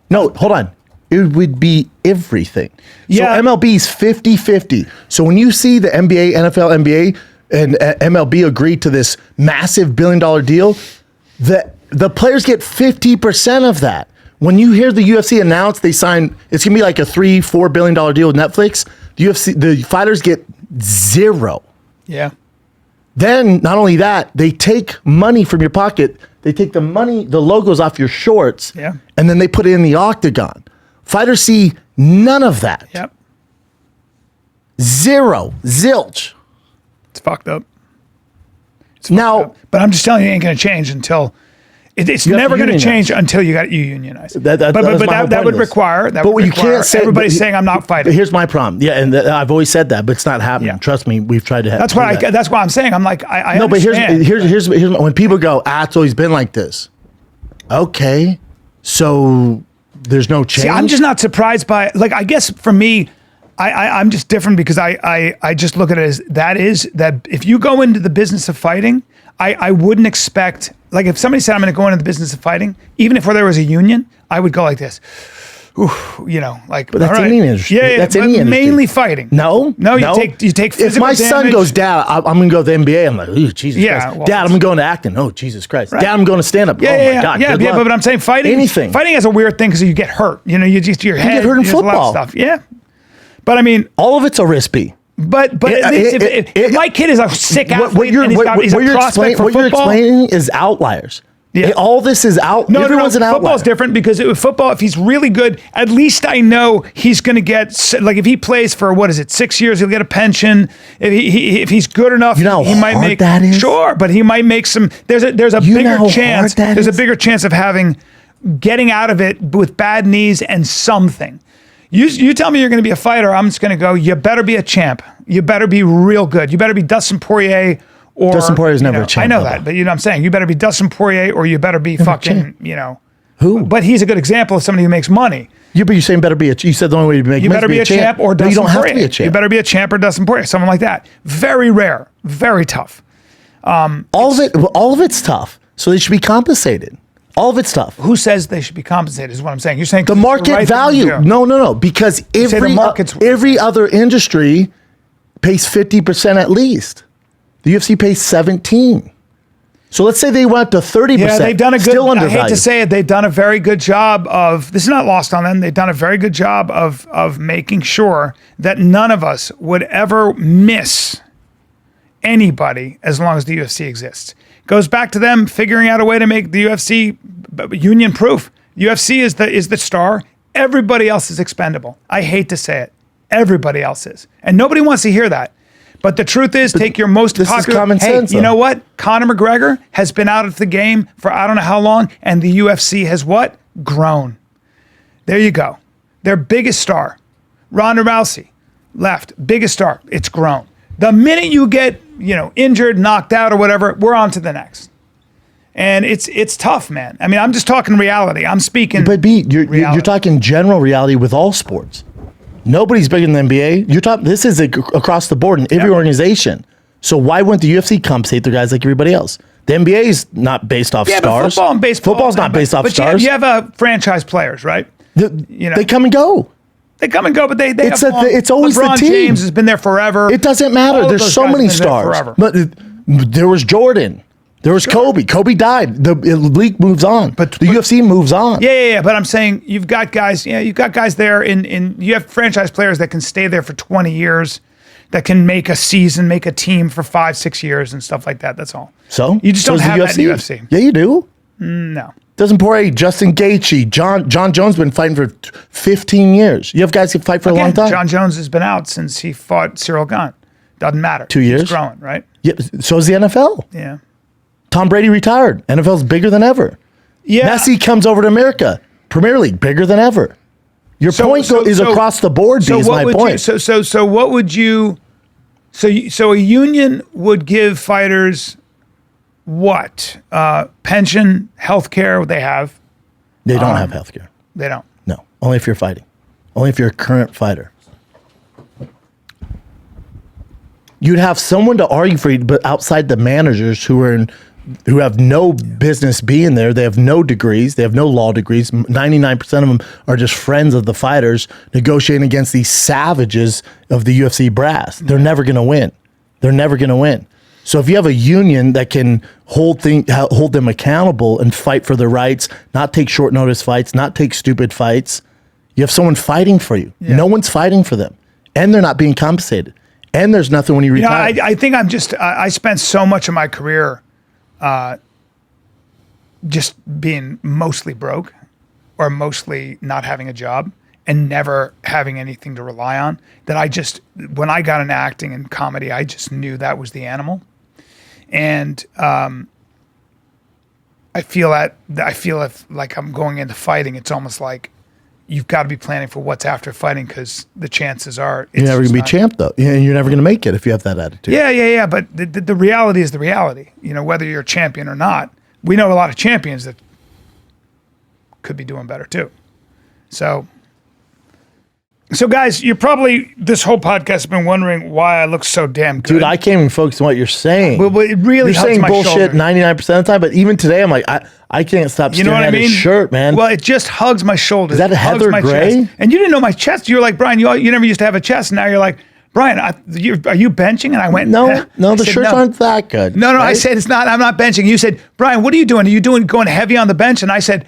no, hold on. It would be everything. Yeah. So MLB is 50-50. So when you see the NBA, NFL, NBA, and MLB agree to this massive $1 billion deal, the players get 50% of that. When you hear the UFC announce they sign, it's gonna be like a $3-4 billion deal with Netflix. The fighters get zero. Yeah. Then not only that, they take money from your pocket. They take the logos off your shorts, and then they put it in the octagon. Fighters see none of that. Yep. Zero, zilch. It's fucked up. Now, but I'm just telling you, it ain't gonna change until. It's never going to change until you unionize. But that would require. You can't say everybody's saying I'm not fighting. But here's my problem. Yeah, and I've always said that, but it's not happening. Yeah. Trust me, we've tried to. That's why. That's why I'm saying I'm like I. No, understand. but here's when people go, it's always been like this. Okay, so there's no change. See, I'm just not surprised by I guess for me. I'm just different because I just look at it as that if you go into the business of fighting, I wouldn't expect, if somebody said I'm going to go into the business of fighting, even if there was a union, I would go like this. Ooh, But that's any industry. Yeah, that's any industry. Mainly fighting. No, you take physical If my damage. son goes, Dad, I'm going to go to the NBA. I'm like, ooh, Jesus Christ. Well, Dad, I'm going to acting. Oh, Jesus Christ. Right. Dad, I'm going to stand up. Oh my God. Yeah, but I'm saying fighting. Anything. Fighting is a weird thing because you get hurt. Your head. You get hurt in football. A lot of stuff. Yeah. But I mean, all of it's a risky. But if my kid is a sick athlete and he's a prospect for football, what you're explaining is outliers. Yeah. All this is out. No, Everyone's an outlier. Football's different because football, if he's really good, at least I know he's going to get, like if he plays for, 6 years, he'll get a pension. If he's good enough, You know how he might hard make, that is? Sure, but he might make some, there's a You know bigger how chance, hard that there's a is? bigger chance of getting out of it with bad knees and something. You tell me you're going to be a fighter, I'm just going to go, you better be a champ. You better be real good. You better be Dustin Poirier. Or, Dustin Poirier's never a champ, I know Bubba. that, but you know what I'm saying? You better be Dustin Poirier or you better be fucking, Who? But he's a good example of somebody who makes money. But you're saying better be a. You said the only way to make You money better is be a champ or No, Dustin you don't have Poirier. to be a champ. You better be a champ or Dustin Poirier, someone like that. Very rare, very tough. all of it's tough. So they should be compensated. All of it's tough. Who says they should be compensated is what I'm saying. You're saying The market value. No. Because say the market's- every other industry pays 50% at least. The UFC pays 17%. So let's say they went up to 30%. Yeah, they've done a good. Still I undervalued. hate to say it, they've done a very good job of. This is not lost on them. They've done a very good job of making sure that none of us would ever miss anybody as long as the UFC exists. Goes back to them figuring out a way to make the UFC union proof. UFC is the star. Everybody else is expendable. I hate to say it. Everybody else is, and nobody wants to hear that. But the truth is, take your most this is popular. common sense, you know though. what? Conor McGregor has been out of the game for I don't know how long, and the UFC has what? Grown. There you go. Their biggest star, Ronda Rousey, left. Biggest star. It's grown. The minute you get injured, knocked out, or whatever, we're on to the next. And it's tough, man. I mean, I'm just talking reality. I'm speaking. But you're reality. talking general reality with all sports. Nobody's bigger than the NBA. You're talking. This is across the board in every organization. So why wouldn't the UFC compensate their guys like everybody else? The NBA is not based off But stars. football and baseball. Football's not based off but stars. You have franchise players, right? They come and go. They come and go, but they It's have it's always LeBron the team. James has been there forever. It doesn't matter. All of There's those so guys many have been there stars. forever. But there was Jordan. There was Kobe. Kobe died. The league moves on. But the UFC moves on. Yeah. But I'm saying you've got guys. Yeah, you've got guys there. You have franchise players that can stay there for 20 years, that can make a season, make a team for 5-6 years, and stuff like that. That's all. So you just don't does the have that in the UFC. Yeah, you do. No. Doesn't Poirier, Justin Gaethje, John Jones been fighting for 15 years. You have guys who fight for a long time. John Jones has been out since he fought Cyril Gane. Doesn't matter. 2 years. He's growing, right? Yeah, so is the NFL. Yeah. Tom Brady retired. NFL's bigger than ever. Yeah. Messi comes over to America. Premier League bigger than ever. Your point is across the board. Is my point. So what would you? So a union would give fighters what? Pension, health care. They have. They don't have healthcare. They don't. No, only if you're fighting. Only if you're a current fighter. You'd have someone to argue for you, but outside the managers who have no business being there, they have no degrees, they have no law degrees. 99% of them are just friends of the fighters negotiating against these savages of the UFC brass. They're never going to win. They're never going to win. So if you have a union that can hold them accountable and fight for their rights, not take short notice fights, not take stupid fights, you have someone fighting for you. Yeah. No one's fighting for them, and they're not being compensated. And there's nothing when you retire. I think I spent so much of my career just being mostly broke or mostly not having a job and never having anything to rely on that when I got into acting and comedy, I just knew that was the animal. And I feel like I'm going into fighting, it's almost like you've got to be planning for what's after fighting because the chances are you're never going to be champ, though. You're never going to make it if you have that attitude. Yeah. But the reality is the reality. Whether you're a champion or not, we know a lot of champions that could be doing better too. So guys, this whole podcast has been wondering why I look so damn good. Dude, I can't even focus on what you're saying. Well, it really you're hugs saying my bullshit shoulder. 99% of the time, but even today, I'm like, I can't stop staring at his shirt, man. Well, it just hugs my shoulder. Is that a Heather Gray? And you didn't know my chest. You were like, Brian, you never used to have a chest. Now you're like, Brian, are you benching? And I went, no, I the said, shirts aren't that good. No, right? I said, it's not, I'm not benching. You said, Brian, what are you doing? Are you going heavy on the bench? And I said,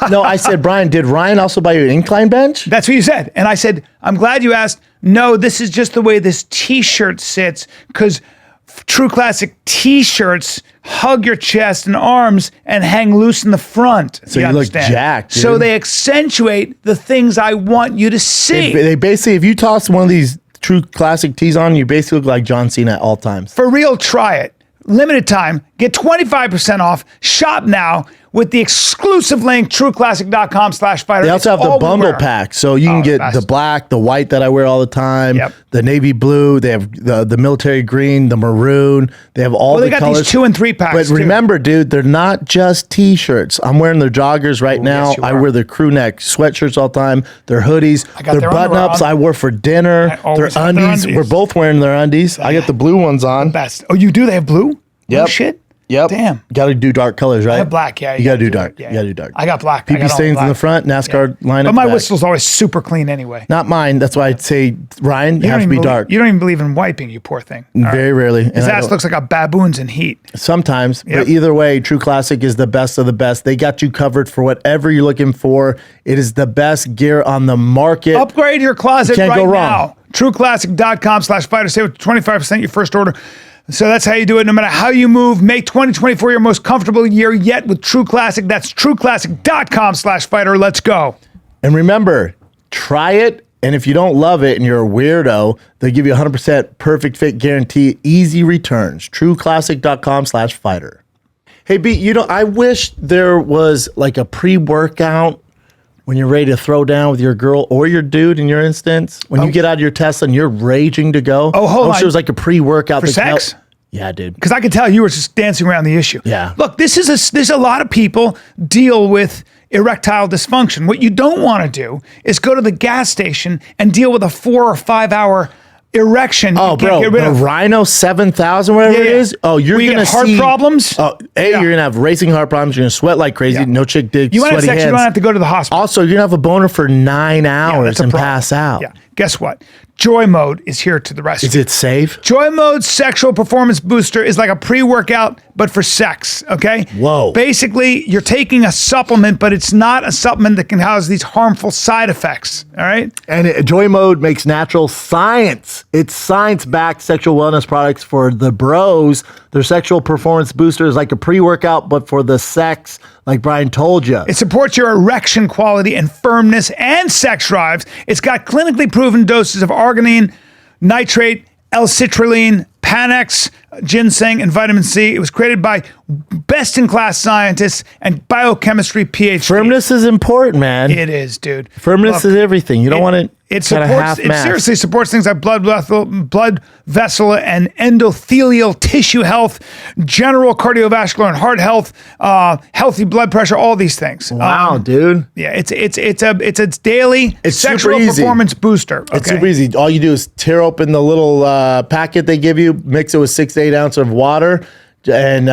No, I said, Brian, did Ryan also buy you an incline bench? that's what you said. And I said, I'm glad you asked. No, this is just the way this t-shirt sits because True Classic t-shirts hug your chest and arms and hang loose in the front. So you look understand? jacked, dude. So they accentuate the things I want you to see. They basically, if you toss one of these True Classic tees on, you basically look like John Cena at all times. For real, try it. Limited time. Get 25% off. Shop now with the exclusive link, trueclassic.com/fighter. They also have the bundle pack, so you can get the black, the white that I wear all the time, the navy blue. They have the military green, the maroon. They have all the colors. They got these 2 and 3 packs. But remember, dude, they're not just t-shirts. I'm wearing their joggers right now. Yes, I wear their crew neck sweatshirts all the time. Their hoodies, their button-ups I wore for dinner. Their undies. We're both wearing their undies. I got the blue ones on. Best. Oh, you do? They have blue? Yep. Oh, shit. Yep. Damn. Got to do dark colors, right? I have black, yeah. You got to do dark. You got to do dark. I got black. PP stains in the front, NASCAR line. But my whistle's always super clean anyway. Not mine. That's why I'd say, Ryan, you have to be dark. You don't even believe in wiping, you poor thing. Very rarely. His ass looks like a baboon's in heat. Sometimes. But either way, True Classic is the best of the best. They got you covered for whatever you're looking for. It is the best gear on the market. Upgrade your closet Can't right go wrong. now. TrueClassic.com/fighter. Save 25% your first order. So that's how you do it. No matter how you move, make 2024 your most comfortable year yet with True Classic. That's trueclassic.com/fighter. Let's go. And remember, try it. And if you don't love it and you're a weirdo, they'll give you 100% perfect fit guarantee. Easy returns. trueclassic.com/fighter. Hey, B, I wish there was like a pre-workout when you're ready to throw down with your girl or your dude in your instance. When you get out of your Tesla and you're raging to go. Oh, hold on. I wish there was like a pre-workout. For sex? Yeah, dude. Because I could tell you were just dancing around the issue. Yeah. Look, there's a lot of people deal with erectile dysfunction. What you don't want to do is go to the gas station and deal with a 4 or 5 hour erection. Oh, bro, the Rhino 7000, whatever it is. Oh, you're going to see heart problems. Oh, you're going to have racing heart problems. You're going to sweat like crazy. No chick dick, you want to sweaty have sex, hands. you don't have to go to the hospital. Also, you're going to have a boner for 9 hours and pass out. Yeah. Guess what? Joy Mode is here to the rescue. Is it safe? Joy Mode Sexual Performance Booster is like a pre-workout, but for sex, okay? Whoa. Basically, you're taking a supplement, but it's not a supplement that can house these harmful side effects, all right? And Joy Mode makes natural science. It's science-backed sexual wellness products for the bros. Their sexual performance booster is like a pre-workout, but for the sex, like Bryan told you. It supports your erection quality and firmness and sex drives. It's got clinically proven doses of arginine, nitrate, L-citrulline, Panax, ginseng, and vitamin C. It was created by best-in-class scientists and biochemistry PhD. Firmness is important, man. It is, dude. Firmness is everything. You don't want it. It seriously supports things like blood vessel and endothelial tissue health, general cardiovascular and heart health, healthy blood pressure, all these things. Wow, dude. Yeah, it's a daily sexual performance booster. Okay? It's super easy. All you do is tear open the little packet they give you, mix it with 6 to 8 ounces of water, and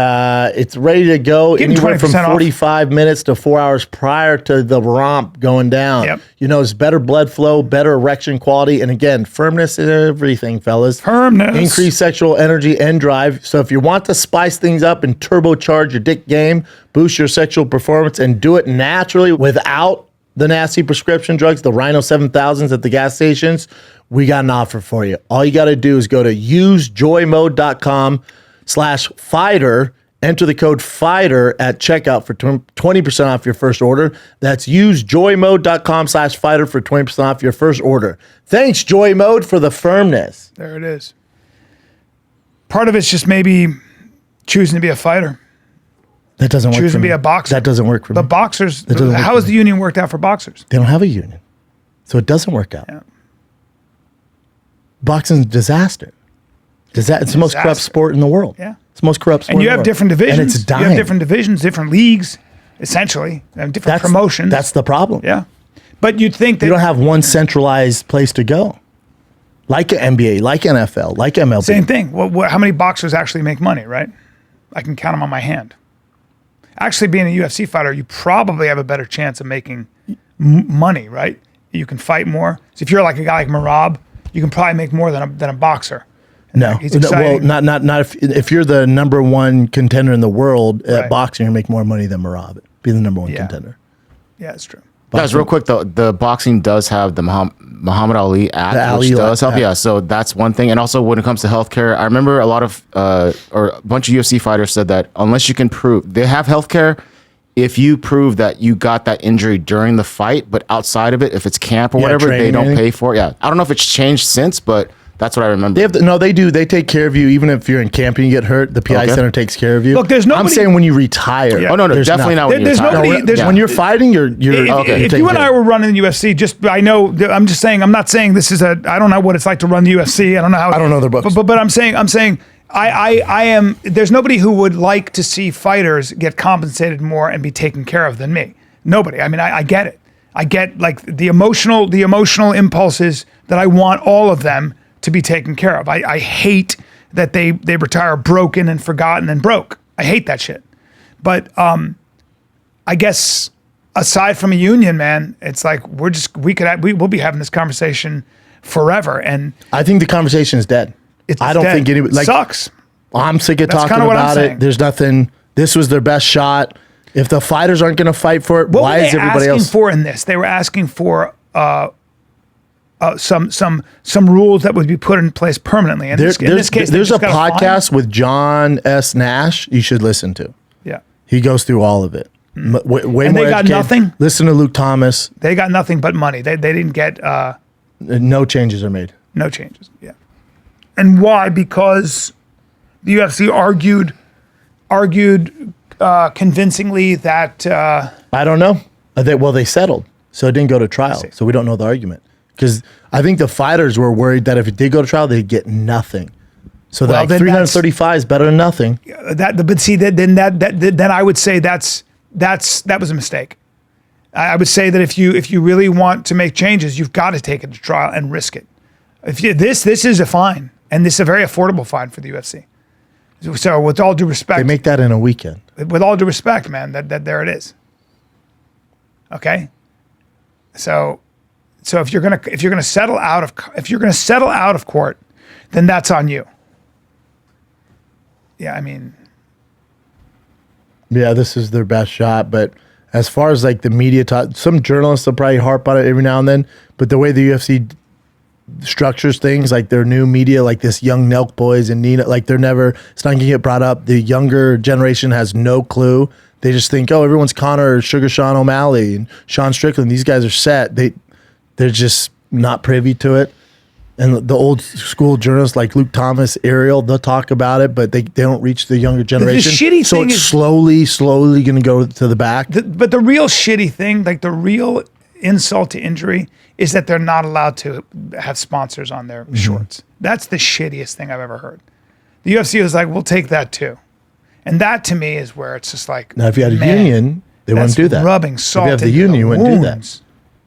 it's ready to go anywhere from 45 minutes to 4 hours prior to the romp going down. Yep. You know, it's better blood flow, better erection quality, and again, firmness is everything, fellas. Firmness. Increase sexual energy and drive. So if you want to spice things up and turbocharge your dick game, boost your sexual performance, and do it naturally without the nasty prescription drugs, the Rhino 7000s at the gas stations, we got an offer for you. All you got to do is go to usejoymode.com/fighter, enter the code FIGHTER at checkout for 20% off your first order. That's usejoymode.com/fighter for 20% off your first order. Thanks, Joy Mode, for the firmness. There it is. Part of it's just maybe choosing to be a fighter. That doesn't work for me. Choosing to be a boxer. That doesn't work for me. But boxers, how how has the union worked out for boxers? They don't have a union. So it doesn't work out. Yeah. Boxing's a disaster. It's the most corrupt sport in the world. Yeah. It's the most corrupt sport And you in the have world. different divisions. And it's dying. You have different divisions, different leagues, essentially, and different promotions. That's the problem. Yeah. But you'd think that You don't have one centralized place to go. Like NBA, like NFL, like MLB. Same thing. How many boxers actually make money, right? I can count them on my hand. Actually, being a UFC fighter, you probably have a better chance of making money, right? You can fight more. So if you're like a guy like Merab, you can probably make more than a boxer. No, well, not if you're the number one contender in the world at boxing, you make more money than Merab. Be the number one contender. Yeah, it's true. Guys, real quick though, the boxing does have the Muhammad Ali Act, The Ali which does help. Act. Yeah, so that's one thing. And also when it comes to healthcare, I remember a lot of or a bunch of UFC fighters said that unless you can prove they have healthcare, if you prove that you got that injury during the fight, but outside of it, if it's camp or whatever, they training, don't anything. pay for it. Yeah, I don't know if it's changed since, but that's what I remember. They do. They take care of you even if you're in camp and you get hurt. The PI Okay. center takes care of you. Look, there's I'm nobody- saying when you retire. Yeah. Oh no, there's definitely not when There's you're nobody- retired. there's- When you're fighting, you're okay. If you and I were running the UFC, I know. I'm just saying. I'm not saying this is a. I don't know what it's like to run the UFC. I don't know how. I don't know their books. But I'm saying. I am. There's nobody who would like to see fighters get compensated more and be taken care of than me. Nobody. I mean, I get it. I get like the emotional impulses that I want all of them to be taken care of. I hate that they retire broken and forgotten and broke. I hate that shit. But I guess aside from a union, man, it's like we'll be having this conversation forever, and I think the conversation is dead. I don't dead. think anybody like. Sucks. I'm sick of That's talking kinda what I'm about saying. it. There's nothing. This was their best shot. If the fighters aren't going to fight for it, What why were is they everybody asking else? for in this? They were asking for some rules that would be put in place permanently. In this case, they there's a just got fine. podcast with John S. Nash you should listen to. Yeah, He goes through all of it. Way And more they got educated. nothing? Listen to Luke Thomas. they got nothing but money. They didn't get No changes are made. no changes. Yeah, and why? Because the UFC argued convincingly that. I don't know. They settled, so it didn't go to trial. So we don't know the argument because I think the fighters were worried that if it did go to trial, they'd get nothing. So Well, like then 335 is better than nothing. But see, then I would say that was a mistake. I would say that if you really want to make changes, you've got to take it to trial and risk it. This is a fine, and this is a very affordable fine for the UFC. So with all due respect, They make that in a weekend. with all due respect, man, that there it is. Okay. So if you're gonna settle out of court, then that's on you. Yeah, I mean, Yeah, this is their best shot. But as far as like the media talk, some journalists will probably harp on it every now and then. But the way the UFC structures things, like their new media, like this young Nelk boys and Nina, like it's not going to get brought up. The younger generation has no clue. They just think, oh, everyone's Conor, Sugar Sean O'Malley, and Sean Strickland. These guys are set. They're just not privy to it. And the old school journalists like Luke Thomas, Ariel, they'll talk about it, but they don't reach the younger generation. shitty so thing it's is- slowly going to go to the back. but the real shitty thing, like the real insult to injury, is that they're not allowed to have sponsors on their shorts. That's the shittiest thing I've ever heard. The UFC was like, we'll take that too. And that to me is where it's just like, Now, if you had a man, union, they wouldn't that's do that. rubbing salt If you have the into union, the you wouldn't do that. wounds.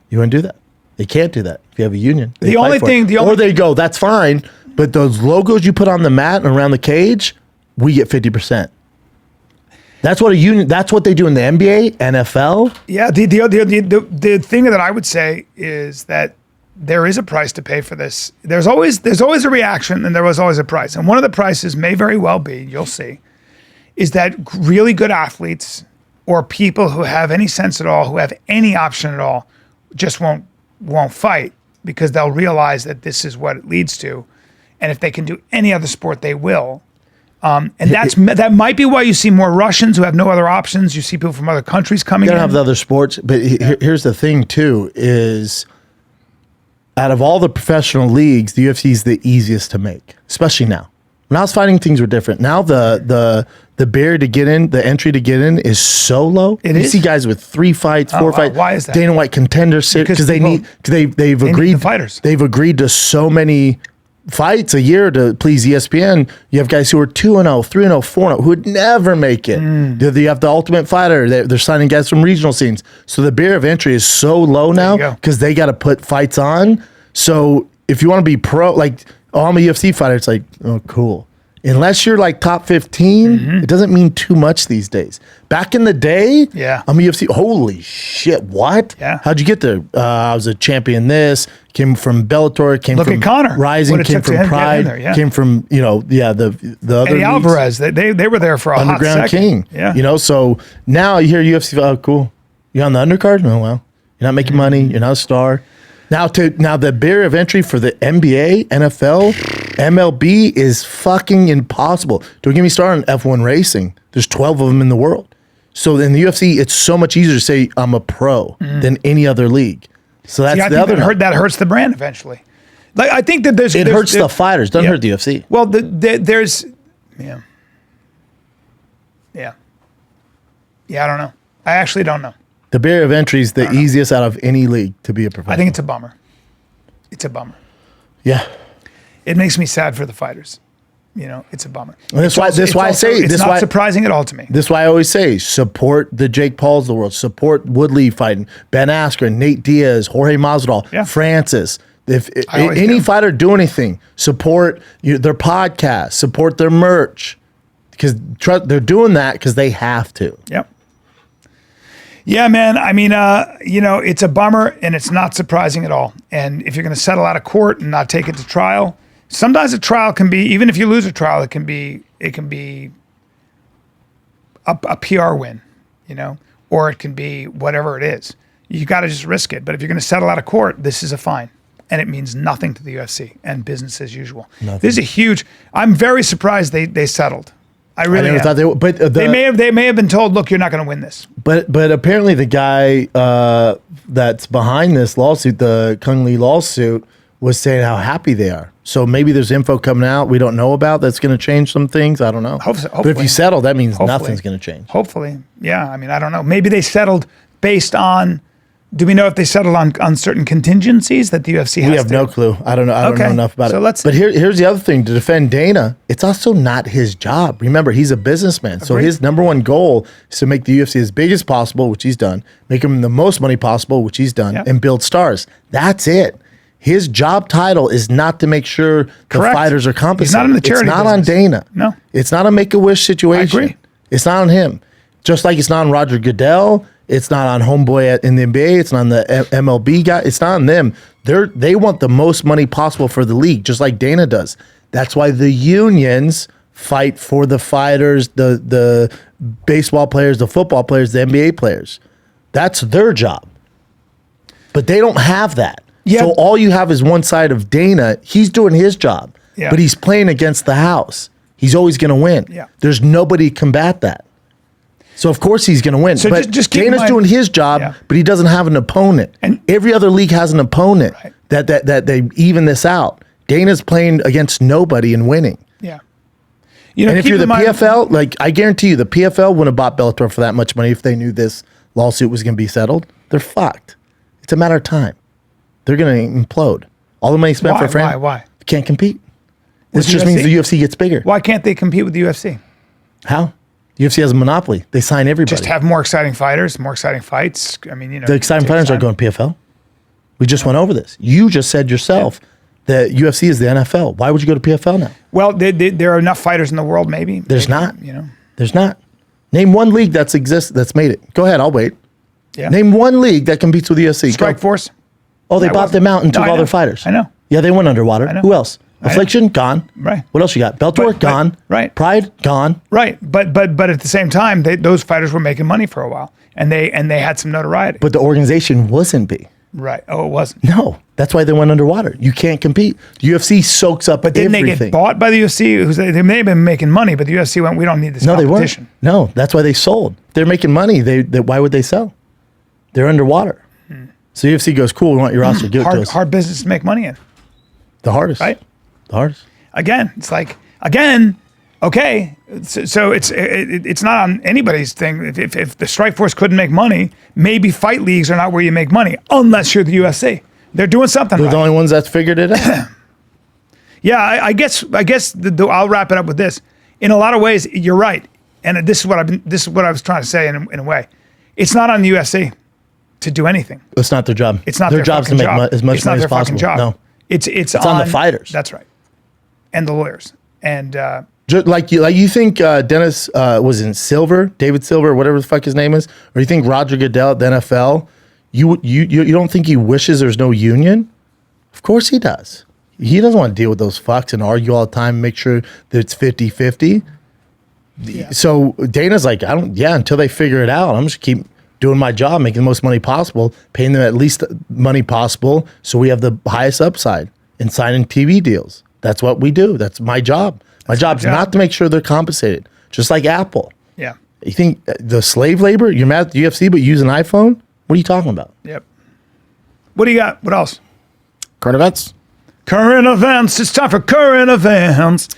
You wouldn't do that. They can't do that. If you have a union, they The fight only for thing- it. the only or they go, that's fine, but those logos you put on the mat and around the cage, we get 50%. That's what a union. That's what they do in the NBA, NFL. Yeah, the thing that I would say is that there is a price to pay for this. There's always a reaction, and there was always a price. And one of the prices may very well be, you'll see, is that really good athletes or people who have any sense at all, who have any option at all, just won't fight because they'll realize that this is what it leads to, and if they can do any other sport, they will. And that might be why you see more Russians who have no other options. You see people from other countries coming They in. don't have the other sports, but here's the thing too: is out of all the professional leagues, the UFC is the easiest to make, especially now. When I was fighting, things were different. Now the barrier to get in, the entry to get in, is so low. It you is? see guys with 3 fights, 4 wow. fights. Why is that? Dana White contenders because they've need agreed the fighters. They've agreed to so many fights a year to please ESPN. You have guys who are 2-0, 3-0, 4-0 who would never make it. You have the Ultimate Fighter. They're signing guys from regional scenes. So the barrier of entry is so low now go. because they got to put fights on. So if you want to be pro, like, oh, I'm a UFC fighter, it's like, oh, cool. Unless you're like top 15, it doesn't mean too much these days. Back in the day, Yeah. I'm a UFC. Holy shit, what? Yeah. How'd you get there? I was a champion this, came from Bellator, came Look from at Conor. Rising, What it came took to from get in Pride, there, yeah. came from, the other Eddie leagues. Alvarez, they were there for a Underground hot second. King. Yeah. So now you hear UFC, oh, cool. You on the undercard? Oh, well. You're not making money. You're not a star. Now the barrier of entry for the NBA, NFL, MLB is fucking impossible. Don't get me started on F1 racing. There's 12 of them in the world. So in the UFC, it's so much easier to say I'm a pro than any other league. So that's the other. That hurts the brand eventually. Like I think that it hurts the fighters. Doesn't hurt the UFC. Well, there's yeah. I don't know. I actually don't know. The barrier of entry is the easiest out of any league to be a professional. I think it's a bummer. It's a bummer. Yeah. It makes me sad for the fighters. It's a bummer. And that's why I say it's not surprising at all to me. This is why I always say support the Jake Pauls of the world, support Woodley fighting, Ben Askren, Nate Diaz, Jorge Masvidal, Francis. If any fighter do anything, support their podcast, support their merch, because they're doing that because they have to. Yep. Yeah, man. I mean, it's a bummer, and it's not surprising at all. And if you're going to settle out of court and not take it to trial, sometimes a trial can be, even if you lose a trial, it can be a PR win, or it can be whatever it is. You got to just risk it. But if you're going to settle out of court, this is a fine, and it means nothing to the UFC and business as usual. Nothing. This is a huge. I'm very surprised they settled. I really thought they would, but they may have been told, look, you're not going to win this. But apparently the guy that's behind this lawsuit, the Kung Lee lawsuit, was saying how happy they are. So maybe there's info coming out we don't know about that's going to change some things. I don't know. Hopefully. But if you settle, that means nothing's going to change. Hopefully. Yeah. I mean, I don't know. Maybe they settled based on. Do we know if they settled on certain contingencies that the UFC has? We have no clue. I don't know. I don't know enough about it. But here's the other thing. To defend Dana, it's also not his job. Remember, he's a businessman. So his number one goal is to make the UFC as big as possible, which he's done, make him the most money possible, which he's done, and build stars. That's it. His job title is not to make sure the fighters are compensated. He's not in the charity It's not business. on Dana. No. It's not a Make-A-Wish situation. I agree. It's not on him. Just like it's not on Roger Goodell. It's not on homeboy in the NBA. It's not on the MLB guy. It's not on them. They want the most money possible for the league, just like Dana does. That's why the unions fight for the fighters, the baseball players, the football players, the NBA players. That's their job. But they don't have that. Yeah. So all you have is one side of Dana. He's doing his job, but he's playing against the house. He's always going to win. Yeah. There's nobody to combat that. So of course he's going to win. So but just Dana's doing his job, but he doesn't have an opponent. And every other league has an opponent that they even this out. Dana's playing against nobody and winning. Yeah. And if you're the PFL, like I guarantee you, the PFL wouldn't have bought Bellator for that much money if they knew this lawsuit was going to be settled. They're fucked. It's a matter of time. They're going to implode. All the money spent for a franchise. Why? Can't compete. This just means the UFC gets bigger. Why can't they compete with the UFC? How? The UFC has a monopoly. They sign everybody. Just have more exciting fighters, more exciting fights. I mean, the exciting fighters are going PFL. We just went over this. You just said yourself that UFC is the NFL. Why would you go to PFL now? Well, there are enough fighters in the world. Maybe there's not. There's not. Name one league that's made it. Go ahead. I'll wait. Yeah. Name one league that competes with the UFC. Strikeforce. Oh, they bought them out and took all their fighters. I know. Yeah, they went underwater. Who else? Affliction, gone. Right. What else you got? Bellator, gone. Right. Pride, gone. Right. But at the same time, those fighters were making money for a while, and they had some notoriety. But the organization wasn't big. Right. Oh, it wasn't. No, that's why they went underwater. You can't compete. The UFC soaks up everything. But didn't they get bought by the UFC? They may have been making money, but the UFC went, we don't need this competition. They weren't. No, that's why they sold. They're making money. Why would they sell? They're underwater. So the UFC goes, cool, we want your roster. Give it to us. Hard business to make money in. The hardest. Right? The hardest. Again, it's like, okay. So it's not on anybody's thing. If the Strikeforce couldn't make money, maybe fight leagues are not where you make money, unless you're the UFC. They're doing something They're right. the only ones that's figured it out. Yeah, I guess I'll wrap it up with this. In a lot of ways, you're right. And this is what I was trying to say in a way. It's not on the UFC to do anything. It's not their job. It's not their job's to make as much money as possible. Job. No. It's on the fighters. That's right. And the lawyers. And just like you think Dennis was in David Silver, whatever the fuck his name is, or you think Roger Goodell at the NFL, you don't think he wishes there's no union? Of course he does. He doesn't want to deal with those fucks and argue all the time and make sure that it's 50-50. Yeah. So Dana's like, until they figure it out, I'm just keep doing my job, making the most money possible, paying them at least money possible, so we have the highest upside in signing TV deals. That's what we do. That's my job. My job's not to make sure they're compensated, just like Apple. Yeah. You think the slave labor, you're mad at the UFC, but you use an iPhone? What are you talking about? Yep. What do you got? What else? Current events. Current events. It's time for current events.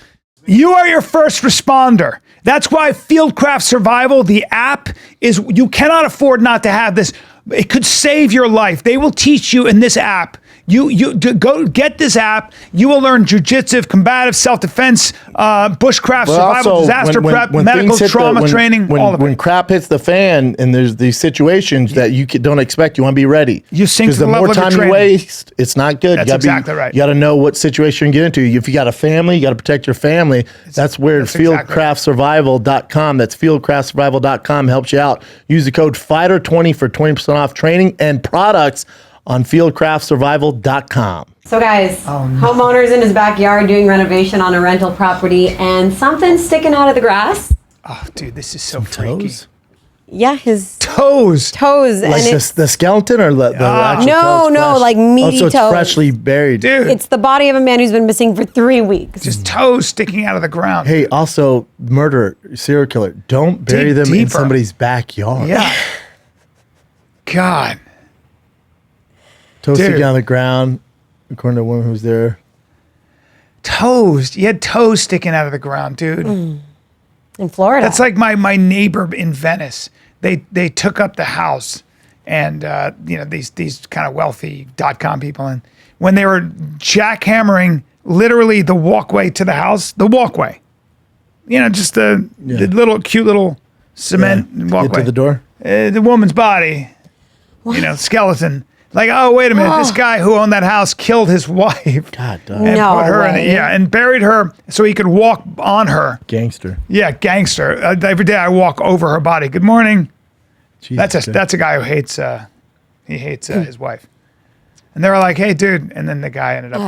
You are your first responder. That's why Fieldcraft Survival, the app, you cannot afford not to have this. It could save your life. They will teach you in this app. Go get this app. You will learn jujitsu, combative, self-defense, bushcraft, survival, disaster prep, medical trauma training, all of it. When crap hits the fan and there's these situations that you don't expect, you want to be ready. You sink to the level of your more time you waste, it's not good. That's exactly right. You got to know what situation you get into. If you got a family, you got to protect your family. That's where fieldcraftsurvival.com. That's fieldcraftsurvival.com helps you out. Use the code FIGHTER20 for 20% off training and products on fieldcraftsurvival.com. So guys, homeowners in his backyard doing renovation on a rental property and something's sticking out of the grass. Oh, dude, this is so freaky. Toes? Yeah, his Toes. toes. Like and the skeleton or the actual No, toes? no, Fresh? like meaty so it's toes. freshly buried. Dude, it's the body of a man who's been missing for 3 weeks. just toes sticking out of the ground. Hey, also, murderer, serial killer, don't bury Dig them in deeper. somebody's backyard. Yeah. God. Toes Dude. sticking on the ground, according to a woman who's there. Toes. You had toes sticking out of the ground, dude. In Florida. That's like my neighbor in Venice. They took up the house, and these kind of wealthy .com people, and when they were jackhammering literally the walkway to the house, just the little cute little cement walkway Get to the door. The woman's body, skeleton. Like, oh, wait a minute, this guy who owned that house killed his wife. God, And No put her in way. it, and buried her so he could walk on her. Gangster. Yeah, gangster. Every day I walk over her body. Good morning. Jesus, That's a guy who hates his wife. And they were like, hey, dude. And then the guy ended up.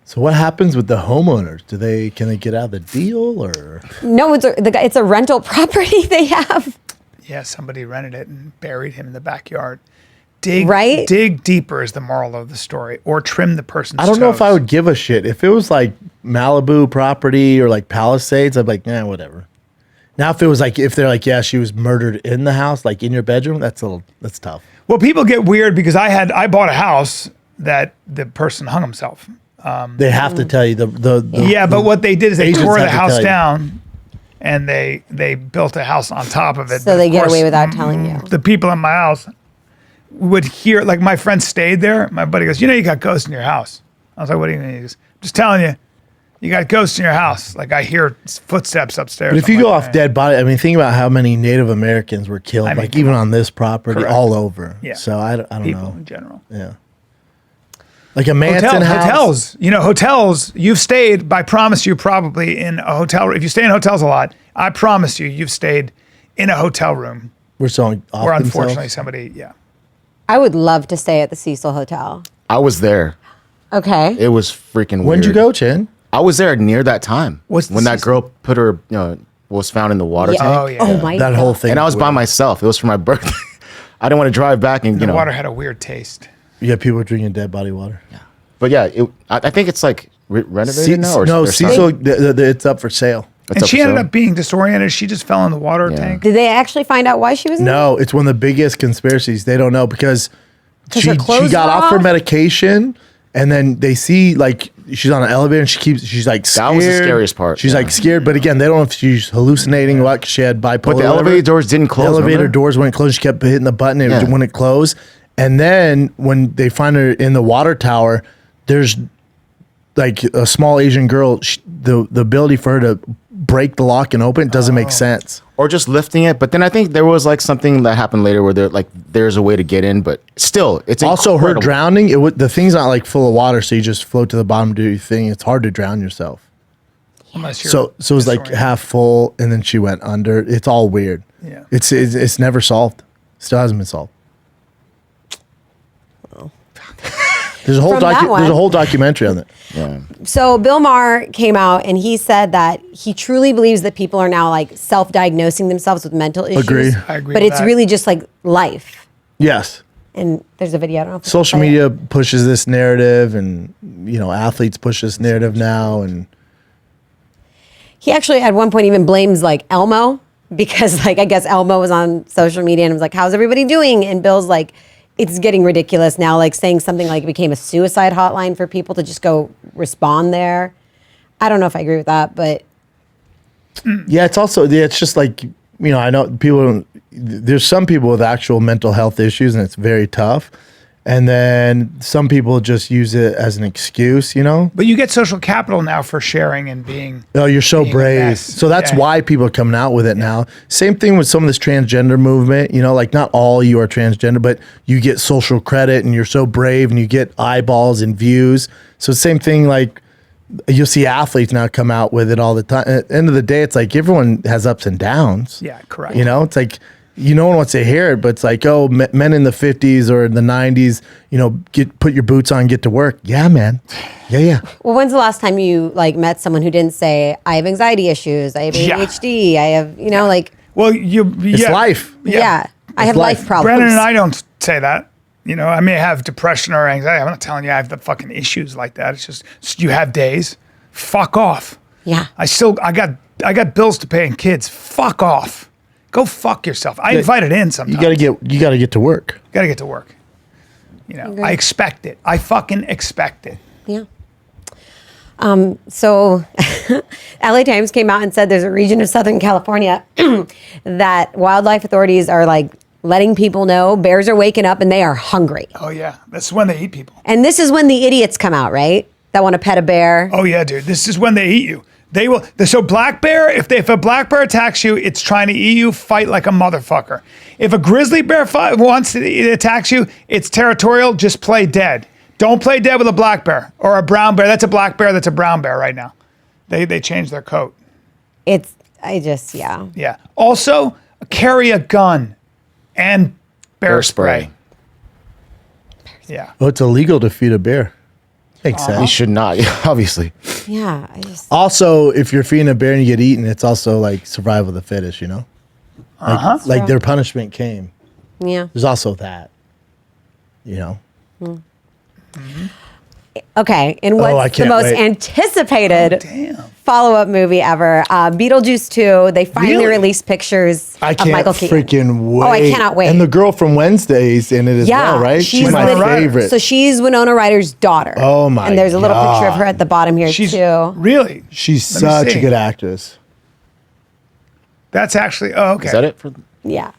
So what happens with the homeowners? Can they get out of the deal or? No, it's a rental property they have. Yeah, somebody rented it and buried him in the backyard. Right? Dig deeper is the moral of the story, or trim the person's I don't know if I toes. would give a shit. If it was like Malibu property or like Palisades, I'd be like, nah, whatever. Now, if they're like, yeah, she was murdered in the house, like in your bedroom, that's tough. Well, people get weird because I bought a house that the person hung himself. They have to tell you But what they did is they agents tore the have to house tell you. down, and they built a house on top of it. So But they of get course, away without telling you. The people in my house would hear, like my friend stayed there. My buddy goes, you got ghosts in your house. I was like, what do you mean? He goes, I'm just telling you, you got ghosts in your house. Like I hear footsteps upstairs. But if you go off dead body, I mean, think about how many Native Americans were killed, mean, like even on this property, Correct. all over. Yeah. So I don't people know. in general. Yeah. Like a Manson house. Hotels. You've stayed. I promise you, probably in a hotel. If you stay in hotels a lot, I promise you've stayed in a hotel room We're selling off where themselves. unfortunately somebody. Yeah. I would love to stay at the Cecil Hotel. I was there. Okay. It was freaking weird. When'd you go, Chin? I was there near that time. What's the when that season? girl put her, was found in the water Yeah. tank. Oh, yeah. Oh my That God. whole thing. And I was by myself. It was for my birthday. I didn't want to drive back and, The water had a weird taste. Yeah, people drinking dead body water. But yeah, I think it's like renovated now. Or no, or something? Cecil, it's up for sale. It's And up she for ended sale. up being disoriented. She just fell in the water tank. Did they actually find out why she was in No, it's one of the biggest conspiracies. They don't know because she her clothes got were off her off? medication, and then they see like she's on an elevator and she's like scared. That was the scariest part, She's yeah. like scared, but again, they don't know if she's hallucinating or what, 'cause she had bipolar. But the or whatever. elevator doors didn't close. The elevator remember? doors wouldn't close. She kept hitting the button and Yeah. it wouldn't close. And then when they find her in the water tower, there's like a small Asian girl. The ability for her to break the lock and open it doesn't make sense. Or just lifting it. But then I think there was like something that happened later where there's a way to get in, but still, it's Also, her incredible. drowning. The thing's not like full of water, so you just float to the bottom, do your thing. It's hard to drown yourself. Unless you're So it was like disoriented. half full, and then she went under. It's all weird. Yeah. It's never solved. Still hasn't been solved. There's a whole from that one. there's a whole documentary on it. Yeah. So Bill Maher came out and he said that he truly believes that people are now like self-diagnosing themselves with mental issues. Agree. I agree But with it's that. really just like life. Yes. And there's a video. I don't know if Social media pushes this narrative, and athletes push this narrative now, and he actually at one point even blames like Elmo because like I guess Elmo was on social media and was like, "How's everybody doing?" And Bill's like, "It's getting ridiculous now." Like saying something like it became a suicide hotline for people to just go respond there. I don't know if I agree with that, but yeah, it's just like I know people. There's some people with actual mental health issues, and it's very tough. And then some people just use it as an excuse, But you get social capital now for sharing and being. Oh, you're so being a brave. mess. So that's Yeah. why people are coming out with it now. Same thing with some of this transgender movement. Like not all you are transgender, but you get social credit and you're so brave and you get eyeballs and views. So same thing, like you'll see athletes now come out with it all the time. At the end of the day, it's like everyone has ups and downs. Yeah, correct. It's like no one wants to hear it, but it's like, oh, men in the 50s or the 90s, put your boots on, get to work. Yeah, man. Yeah. well, when's the last time you like met someone who didn't say, "I have anxiety issues, I have Yeah. ADHD, I have," like Well, It's life. yeah, I have life. life problems. Brennan and I don't say that. I may have depression or anxiety. I'm not telling you I have the fucking issues like that. It's just you have days. Fuck off. Yeah. I got bills to pay and kids. Fuck off. Go fuck yourself. I invited in sometimes. You gotta get to work. Gotta get to work. I expect it. I fucking expect it. Yeah. So LA Times came out and said there's a region of Southern California that wildlife authorities are like letting people know bears are waking up and they are hungry. Oh yeah, that's when they eat people. And this is when the idiots come out, right? That want to pet a bear. Oh yeah, dude. This is when they eat you. They will. So black bear, if a black bear attacks you, it's trying to eat you. Fight like a motherfucker. If a grizzly bear attacks you, it's territorial. Just play dead. Don't play dead with a black bear or a brown bear. That's a black bear. That's a brown bear right now. They changed their coat. Yeah. Yeah. Also, carry a gun and bear spray. Yeah. Oh, it's illegal to feed a bear. Makes You sense. should not, obviously. Yeah. Also, if you're feeding a bear and you get eaten, it's also like survival of the fittest, Like their punishment came. Yeah. There's also that, Okay. And I what's the can't most wait. anticipated Damn. follow-up movie ever? Beetlejuice 2. They finally Really? released pictures I of can't Michael Keaton. freaking wait. Oh, I cannot wait. And the girl from Wednesday's in it as well, right? She's my Winona Ryder. favorite. So she's Winona Ryder's daughter. Oh, my And there's a little picture of God. her at the bottom here She's too. really. She's Let me such see. a good actress. That's actually. Oh, okay. Is that it for? Yeah.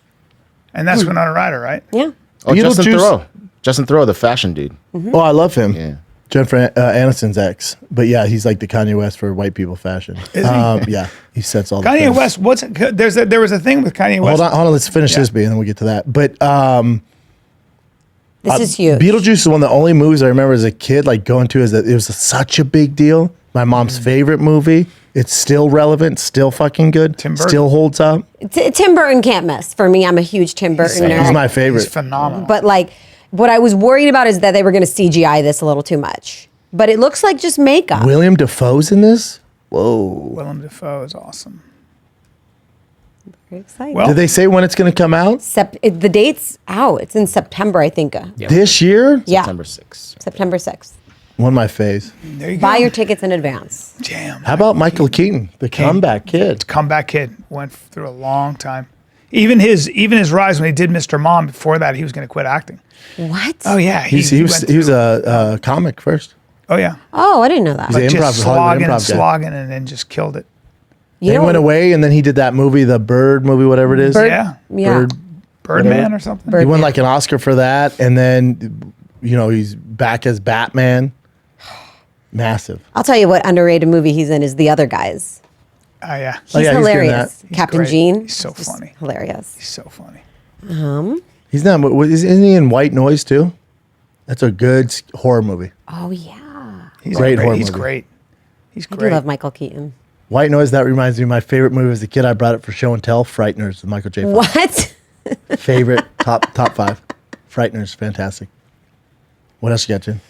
And that's Winona Ryder, right? Yeah. Oh, Justin Beetlejuice- Theroux. Justin Theroux, the fashion dude. Oh, I love him. Yeah. Jennifer Aniston's ex. But yeah, he's like the Kanye West for white people fashion. Is he? Yeah, he sets all the Kanye things. West. There was a thing with Kanye West. Hold on, let's finish this beat and then we'll get to that. But This is huge. Beetlejuice is one of the only movies I remember as a kid like going to. It was such a big deal. My mom's favorite movie. It's still relevant, still fucking good, Tim Burton. still holds up. Tim Burton can't miss. For me, I'm a huge Tim Burton nerd. He's my favorite. He's phenomenal. But like, what I was worried about is that they were going to CGI this a little too much. But it looks like just makeup. William Dafoe's in this. Whoa! Willem Dafoe is awesome. Very excited. Well, Did they say when it's going to come out? The date's out. It's in September, I think. This year? Yeah. September 6th. September 6th. One of my faves. there you Buy go. your tickets in advance. Damn. How about Michael Keaton, the comeback kid? Comeback kid went through a long time. Even his rise when he did Mr. Mom. Before that, he was going to quit acting. What? Oh yeah, He was a comic first. Oh yeah, Oh, I didn't know that. He's a just improv- Hollywood improv guy. slogging, and then just killed it. You He know, went away, and then he did that movie, the Bird movie, whatever it is. Bird- Yeah, Yeah. Bird. Birdman or something. He won like an Oscar for that, and then he's back as Batman. Massive. I'll tell you what underrated movie he's in is The Other Guys. Oh yeah, He's yeah, he's doing hilarious. that. He's Captain great. Gene. He's so just funny. Hilarious. he's so funny. He's not. Isn't he in White Noise too? That's a good horror movie. Oh, yeah. He's Great horror He's movie. great. He's I do great. love Michael Keaton. White Noise. That reminds me of my favorite movie as a kid. I brought it for show and tell. Frighteners with Michael J. Fox. What? Favorite top 5. Frighteners, fantastic. What else you got, Jen?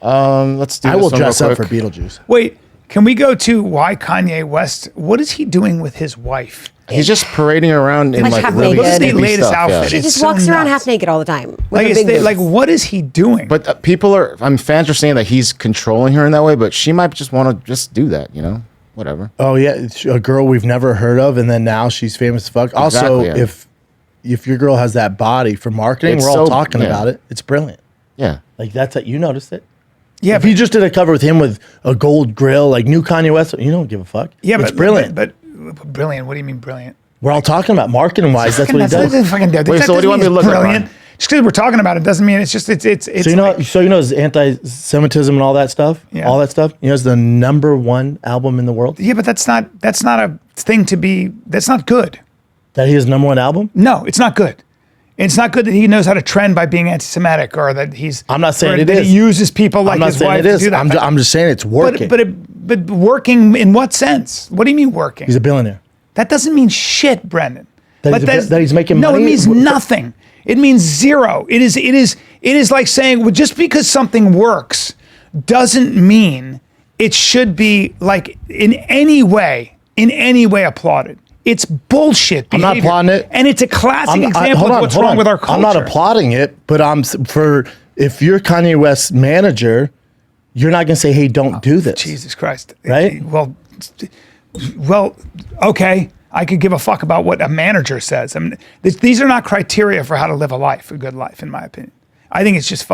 Let's do. I this will one dress real up for quick. Beetlejuice. Wait, can we go to why Kanye West? What is he doing with his wife? He's just parading around in Like like half really naked. Look at the skimpy latest stuff, outfit. She It's just so walks around nuts. half naked all the time. With Like, her is big they, boobs. like, what is he doing? But people are. Fans are saying that he's controlling her in that way, but she might just want to just do that. You know, whatever. Oh yeah, it's a girl we've never heard of, and then now she's famous as fuck. Also, Exactly, yeah. if your girl has that body for marketing, It's we're all so- talking yeah. about it. It's brilliant. Yeah. Like that's it. You noticed it. yeah, If you just did a cover with him with a gold grill, like new Kanye West, you don't give a fuck. It's brilliant. But brilliant. What do you mean brilliant? We're all talking about marketing wise. That's what he does. Wait, so what do you want me to look at, Brilliant. Brian? Just because we're talking about it doesn't mean it's just it's. So you know, his anti-Semitism and all that stuff. Yeah. All that stuff. You know, it's the #1 album in the world. Yeah, but that's not a thing to be. That's not good. That he is #1 album. No, it's not good. It's not good that he knows how to trend by being anti-Semitic, or that he's. I'm not saying or it that is. He uses people like I'm not his saying wife it is. to do that. I'm just saying it's working. But working in what sense? What do you mean working? He's a billionaire. That doesn't mean shit, Brendan. That he's making no, money? it means nothing. It means zero. It is like saying, well, just because something works doesn't mean it should be like in any way applauded. It's bullshit I'm behavior. not applauding it. And it's a classic example hold of on, what's hold wrong on. with our culture. I'm not applauding it, but if you're Kanye West's manager, you're not gonna say, "Hey, don't do this." Jesus Christ. Right? Well, okay. I could give a fuck about what a manager says. I mean, these are not criteria for how to live a good life, in my opinion. I think it's just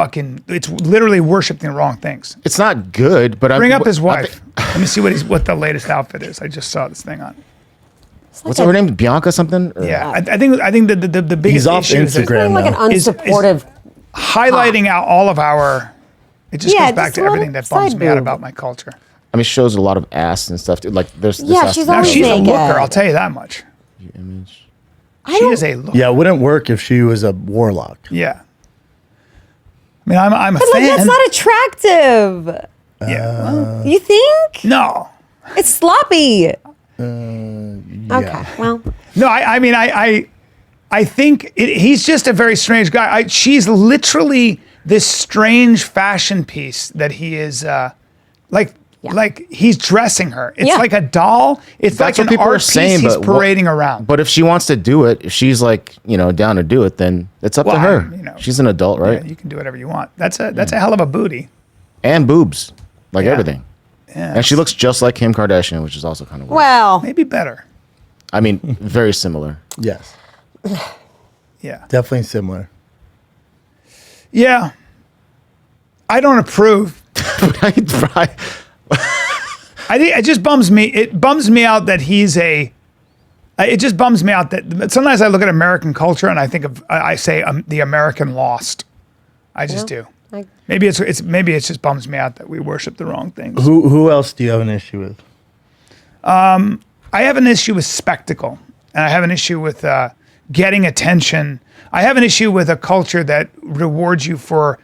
it's literally worshiping the wrong things. It's not good, but Bring up his wife. Let me see what the latest outfit is. I just saw this thing on. What's her name? Bianca something? Or- Yeah, I think the biggest He's off issue is that Instagram like an now. unsupportive. highlighting out all of our. It just Yeah, goes back just to a little everything that bums side me out boob. about my culture. I mean, shows a lot of ass and stuff. Too. Like there's. Yeah, this she's Now always she's a naked. looker. I'll tell you that much. image. She is a looker. Yeah, it wouldn't work if she was a warlock. Yeah. I mean, I'm a But like, fan. that's not attractive. Yeah. Well, You think? no. It's sloppy. Yeah. Okay, well, No, I mean, I think he's just a very strange guy. She's literally this strange fashion piece that he is, like he's dressing her. It's Yeah. like a doll. It's That's like what an people are art piece saying, he's but parading around. But if she wants to do it, if she's like down to do it, then it's up Well, to her. you know, She's an adult, right? Yeah, you can do whatever you want. That's a hell of a booty. And boobs, like Yeah. everything. Yeah. And she looks just like Kim Kardashian, which is also kind of weird. well, Maybe better. I mean, very similar. Yes. Yeah. Definitely similar. Yeah. I don't approve. I think it just bums me. It bums me out that he's a. It just bums me out that sometimes I look at American culture and I think of I say the American lost. I just do. Maybe it's just bums me out that we worship the wrong things. Who else do you have an issue with? I have an issue with spectacle, and I have an issue with getting attention. I have an issue with a culture that rewards you for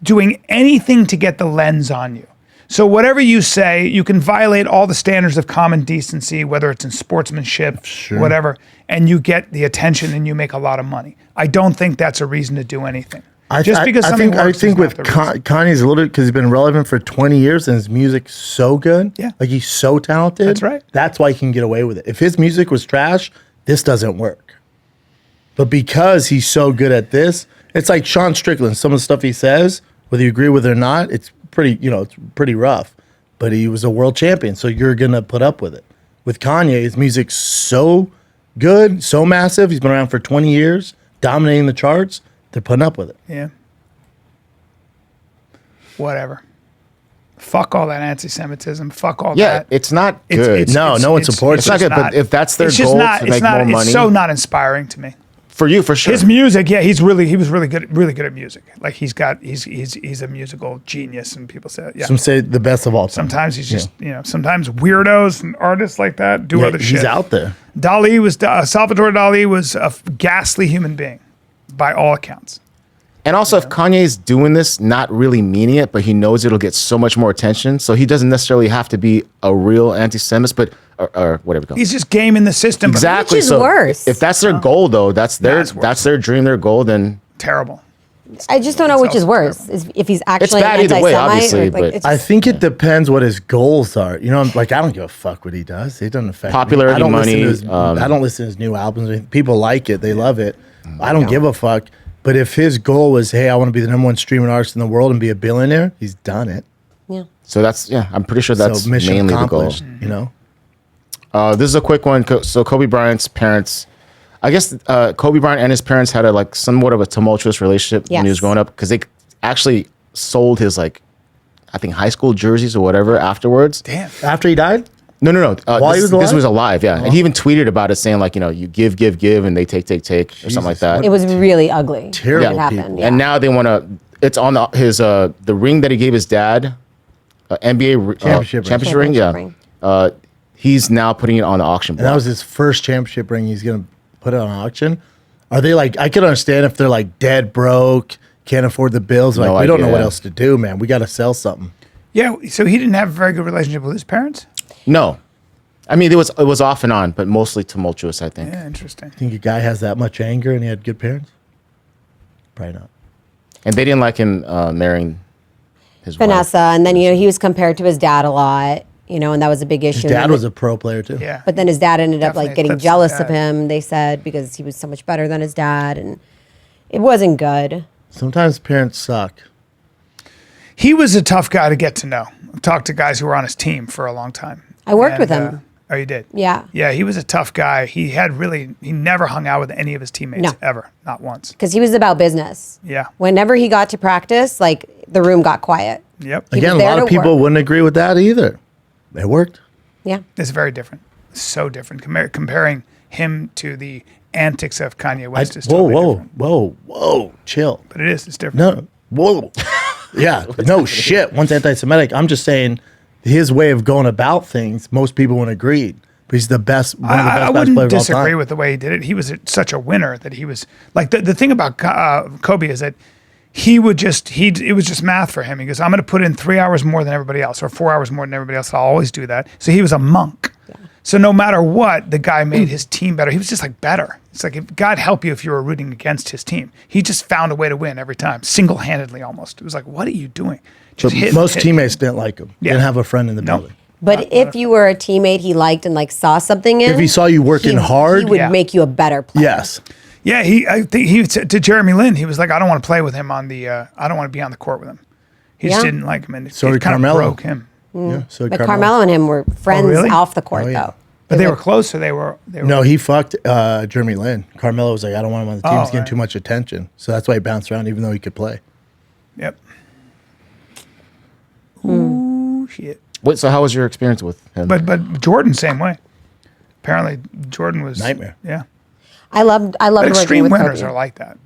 doing anything to get the lens on you. So whatever you say, you can violate all the standards of common decency, whether it's in sportsmanship, whatever, and you get the attention and you make a lot of money. I don't think that's a reason to do anything. I think with Kanye's a little bit because he's been relevant for 20 years and his music's so good. Yeah. Like he's so talented. That's right. That's why he can get away with it. If his music was trash, this doesn't work. But because he's so good at this, it's like Sean Strickland. Some of the stuff he says, whether you agree with it or not, it's pretty, it's pretty rough. But he was a world champion, so you're gonna put up with it. With Kanye, his music's so good, so massive. He's been around for 20 years, dominating the charts. They're putting up with it. Yeah. Whatever. Fuck all that anti-Semitism. Fuck all Yeah, that. it's not good. No one supports It's not good, but if that's their it's just goal not- to it's make not- more money, It's so not inspiring to me. for you, for sure. His music, yeah, he was really good at music. Like he's a musical genius, and people say, yeah. Some say the best of all time. Sometimes he's just, sometimes weirdos and artists like that do other shit. He's out there. Salvador Dali was a ghastly human being, by all accounts. And also, if Kanye's doing this, not really meaning it, but he knows it'll get so much more attention, so he doesn't necessarily have to be a real anti-Semite, but or whatever it goes. He's just gaming the system. Exactly. Which is so worse. if that's their goal, though, that's That's worse. their dream, their goal, then Terrible. I just don't know which is worse. If he's actually bad an either way, anti-Semite, obviously, or, like, but it's I just- think it depends what his goals are. You know, like I don't give a fuck what he does. It doesn't affect Popularity, me. I don't money, Listen to his, I don't listen to his new albums. People like it. They love it. I don't give a fuck. But if his goal was, hey, I want to be the number one streaming artist in the world and be a billionaire, he's done it. yeah. So that's I'm pretty sure that's So mission mainly the goal. accomplished. You know. This is a quick one. So Kobe Bryant's parents, I guess Kobe Bryant and his parents had somewhat of a tumultuous relationship when he was Yes. growing up because they actually sold his I think high school jerseys or whatever afterwards. Damn. After he died, No. While he was alive? This was alive, yeah. And he even tweeted about it, saying you give, and they take, or something like that. It was really ugly. Terrible when it happened. people. Yeah. And now they want to. It's on the ring that he gave his dad, NBA Championship ring. Yeah. ring. He's now putting it on the auction block. and that was his first championship ring. He's gonna put it on auction. Are they I can understand if they're dead broke, can't afford the bills. No We don't know idea. what else to do, man. We got to sell something. Yeah. So he didn't have a very good relationship with his parents. No, I mean it was off and on, but mostly tumultuous. I think. Yeah. Interesting. Think a guy has that much anger and he had good parents? Probably not. And they didn't like him marrying his wife. Vanessa, and then he was compared to his dad a lot, and that was a big issue. His dad was a pro player too. Yeah. But then his dad ended up Definitely getting eclipsed jealous his of dad. him. They said because he was so much better than his dad, and it wasn't good. Sometimes parents suck. He was a tough guy to get to know. I've talked to guys who were on his team for a long time. I worked with him. Oh, you did? Yeah. Yeah, he was a tough guy. He never hung out with any of his teammates No. ever, not once. Because he was about business. Yeah. Whenever he got to practice, the room got quiet. Yep. He Again, a was there lot of to people work. wouldn't agree with that either. It worked. Yeah. It's very different. So different. Comparing him to the antics of Kanye West is totally different. Whoa. Chill. But it is. It's different. No. Whoa. Yeah. No shit. One's anti-Semitic. I'm just saying his way of going about things, most people wouldn't agree. But he's the best, one of the best I basketball wouldn't players of all disagree time. with the way he did it. He was such a winner that he was the thing about Kobe is that it was just math for him. He goes, I'm going to put in 3 hours more than everybody else or 4 hours more than everybody else. I'll always do that. So he was a monk. Yeah. So no matter what, the guy made his team better. He was just better. It's if God help you if you were rooting against his team. He just found a way to win every time, single-handedly almost. It was what are you doing? But most teammates didn't like him. Yeah. Didn't have a friend in the No. building. But if you were a teammate he liked and saw something in, If he saw you working hard, he would Yeah. make you a better player. yes. Yeah, I think he said to Jeremy Lin, he was I don't want to play with him on the, I don't want to be on the court with him. He just Yeah. didn't like him, and So it did kind of Carmelo. broke him. Yeah. So But Carmelo and him were friends really? off the court, Oh, yeah. though. But they were close, so they were. No, he fucked Jeremy Lin. Carmelo was I don't want him on the team. Oh, He's getting right. too much attention. So that's why he bounced around, even though he could play. Yep. Ooh, shit. Wait, so how was your experience with him? But Jordan, same way. Apparently, Jordan was Nightmare. Yeah. I loved But working extreme with winners Kobe. are like that.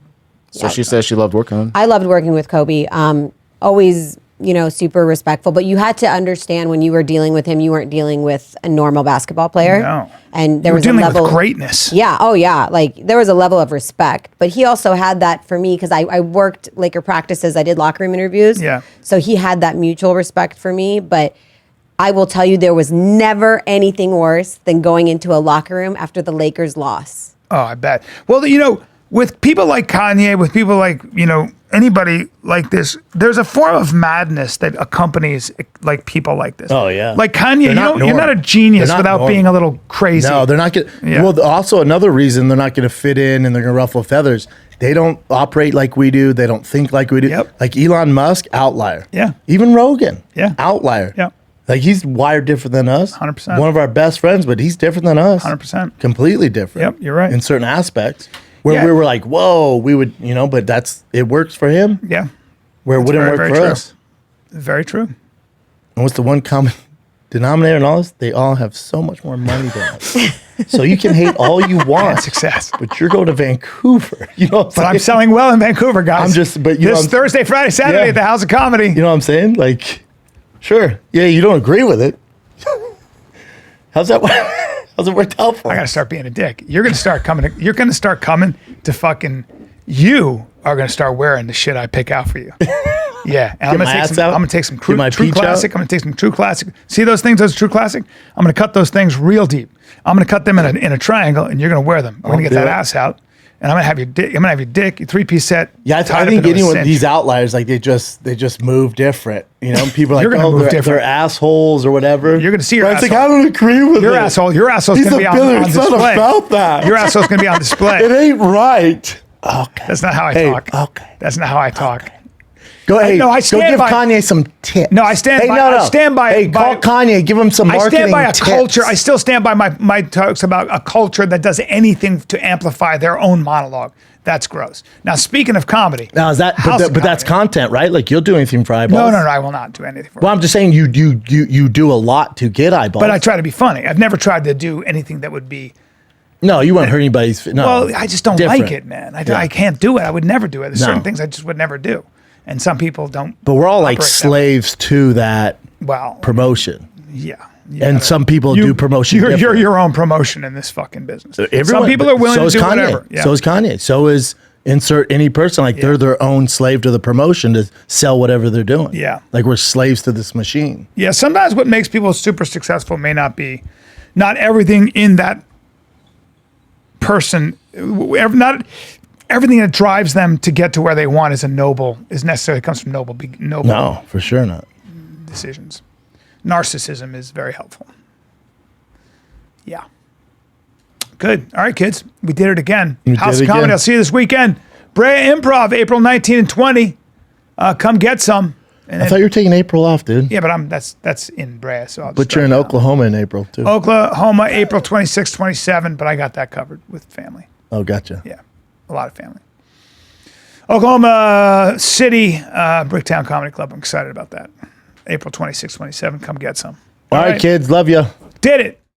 so she says she loved working with him. I loved working with Kobe. Always, super respectful. But you had to understand when you were dealing with him, you weren't dealing with a normal basketball player. No. And there You were was a dealing level with greatness. Yeah. Oh, yeah. There was a level of respect. But he also had that for me because I worked Laker practices. I did locker room interviews. Yeah. So he had that mutual respect for me. But I will tell you, there was never anything worse than going into a locker room after the Lakers loss. Oh, I bet. Well, with people like Kanye, with people like, anybody like this, there's a form of madness that accompanies people like this. Oh, yeah. Like Kanye, They're not you're not a normal. genius They're not without normal. being a little crazy. No, they're not going Yeah. Well, also another reason they're not going to fit in and they're going to ruffle feathers. They don't operate like we do. They don't think like we do. Yep. Like Elon Musk, outlier. Yeah. Even Rogan, Yeah. outlier. Yeah. He's wired different than us. 100%. One of our best friends, but he's different than us. 100%. Completely different. Yep, you're right. In certain aspects. Where Yeah. we were like, whoa, we would, but it works for him. Yeah. Where it wouldn't very, work very for true. us. Very true. And what's the one common denominator in all this? They all have so much more money than us. So you can hate all you want. And success. But you're going to Vancouver. You know what I'm But I'm saying? selling well in Vancouver, guys. This Thursday, Friday, Saturday Yeah. at the House of Comedy. You know what I'm saying? Sure. Yeah, you don't agree with it. How's that worked out for I got to you? start being a dick. You're going to start coming. You're going to start coming to fucking. You are going to start wearing the shit I pick out for you. Yeah, and I'm my going ass to take out? I'm going to take some Get my true peach classic. out? I'm going to take some true classic. See those things? Those true classic. I'm going to cut those things real deep. I'm going to cut them in a triangle, and you're going to wear them. We're going to get do that it. ass out, and I'm gonna have your dick. I'm gonna have your dick, your 3-piece set. Yeah, I tied up think into a anyone cinch. these outliers like they just move different. You know, people are like, You're gonna oh, move they're different. assholes or whatever. You're gonna see your Brian's like, asshole. I don't agree with Your it. asshole. Your asshole's He's gonna a be on biller. It's display. not about that. Your asshole's gonna be on display. It ain't right. Okay. That's not how I Hey, talk. okay. That's not how I talk. Go ahead. no, I go stand give by- Kanye some tips. No, I stand hey, by- No, no. I stand by- Hey, by- call Kanye. Give him some I marketing stand by a tips. culture. I still stand by my talks about a culture that does anything to amplify their own monologue. That's gross. Now, speaking of comedy, Now is that? House of But that's Comedy. content, right? Like you'll do anything for eyeballs. No, I will not do anything for Well, I'm just saying you do a lot to get eyeballs. But I try to be funny. I've never tried to do anything that would be. No, you won't hurt anybody's. No. Well, I just don't different. like it, man. Yeah. I can't do it. I would never do it. There's No. certain things I just would never do, and some people don't. But we're all like operate that way. slaves to that Well, promotion. yeah. And some people do promotion You're different. your own promotion in this fucking business. Everyone- some people are willing so to is do Kanye. whatever. Yeah. So is Kanye. So is insert any person. Like they're their own slave to the promotion to sell whatever they're doing. Yeah. Like we're slaves to this machine. Yeah, sometimes what makes people super successful may not be, not everything in that person, not everything that drives them to get to where they want is necessarily comes from noble No, for sure not. decisions. Narcissism is very helpful. Yeah. Good. All right, kids. We did it again. We House did of it Comedy. again. I'll see you this weekend. Brea Improv, April 19 and 20. Come get some. And I thought you were taking April off, dude. yeah, but that's in Brea, so I'll just But you're in drive down. Oklahoma in April too. Oklahoma, April 26, 27, but I got that covered with family. Oh, gotcha. Yeah, a lot of family. Oklahoma City, Bricktown Comedy Club. I'm excited about that. April 26, 27. Come get some. All right, kids. Love you. Did it.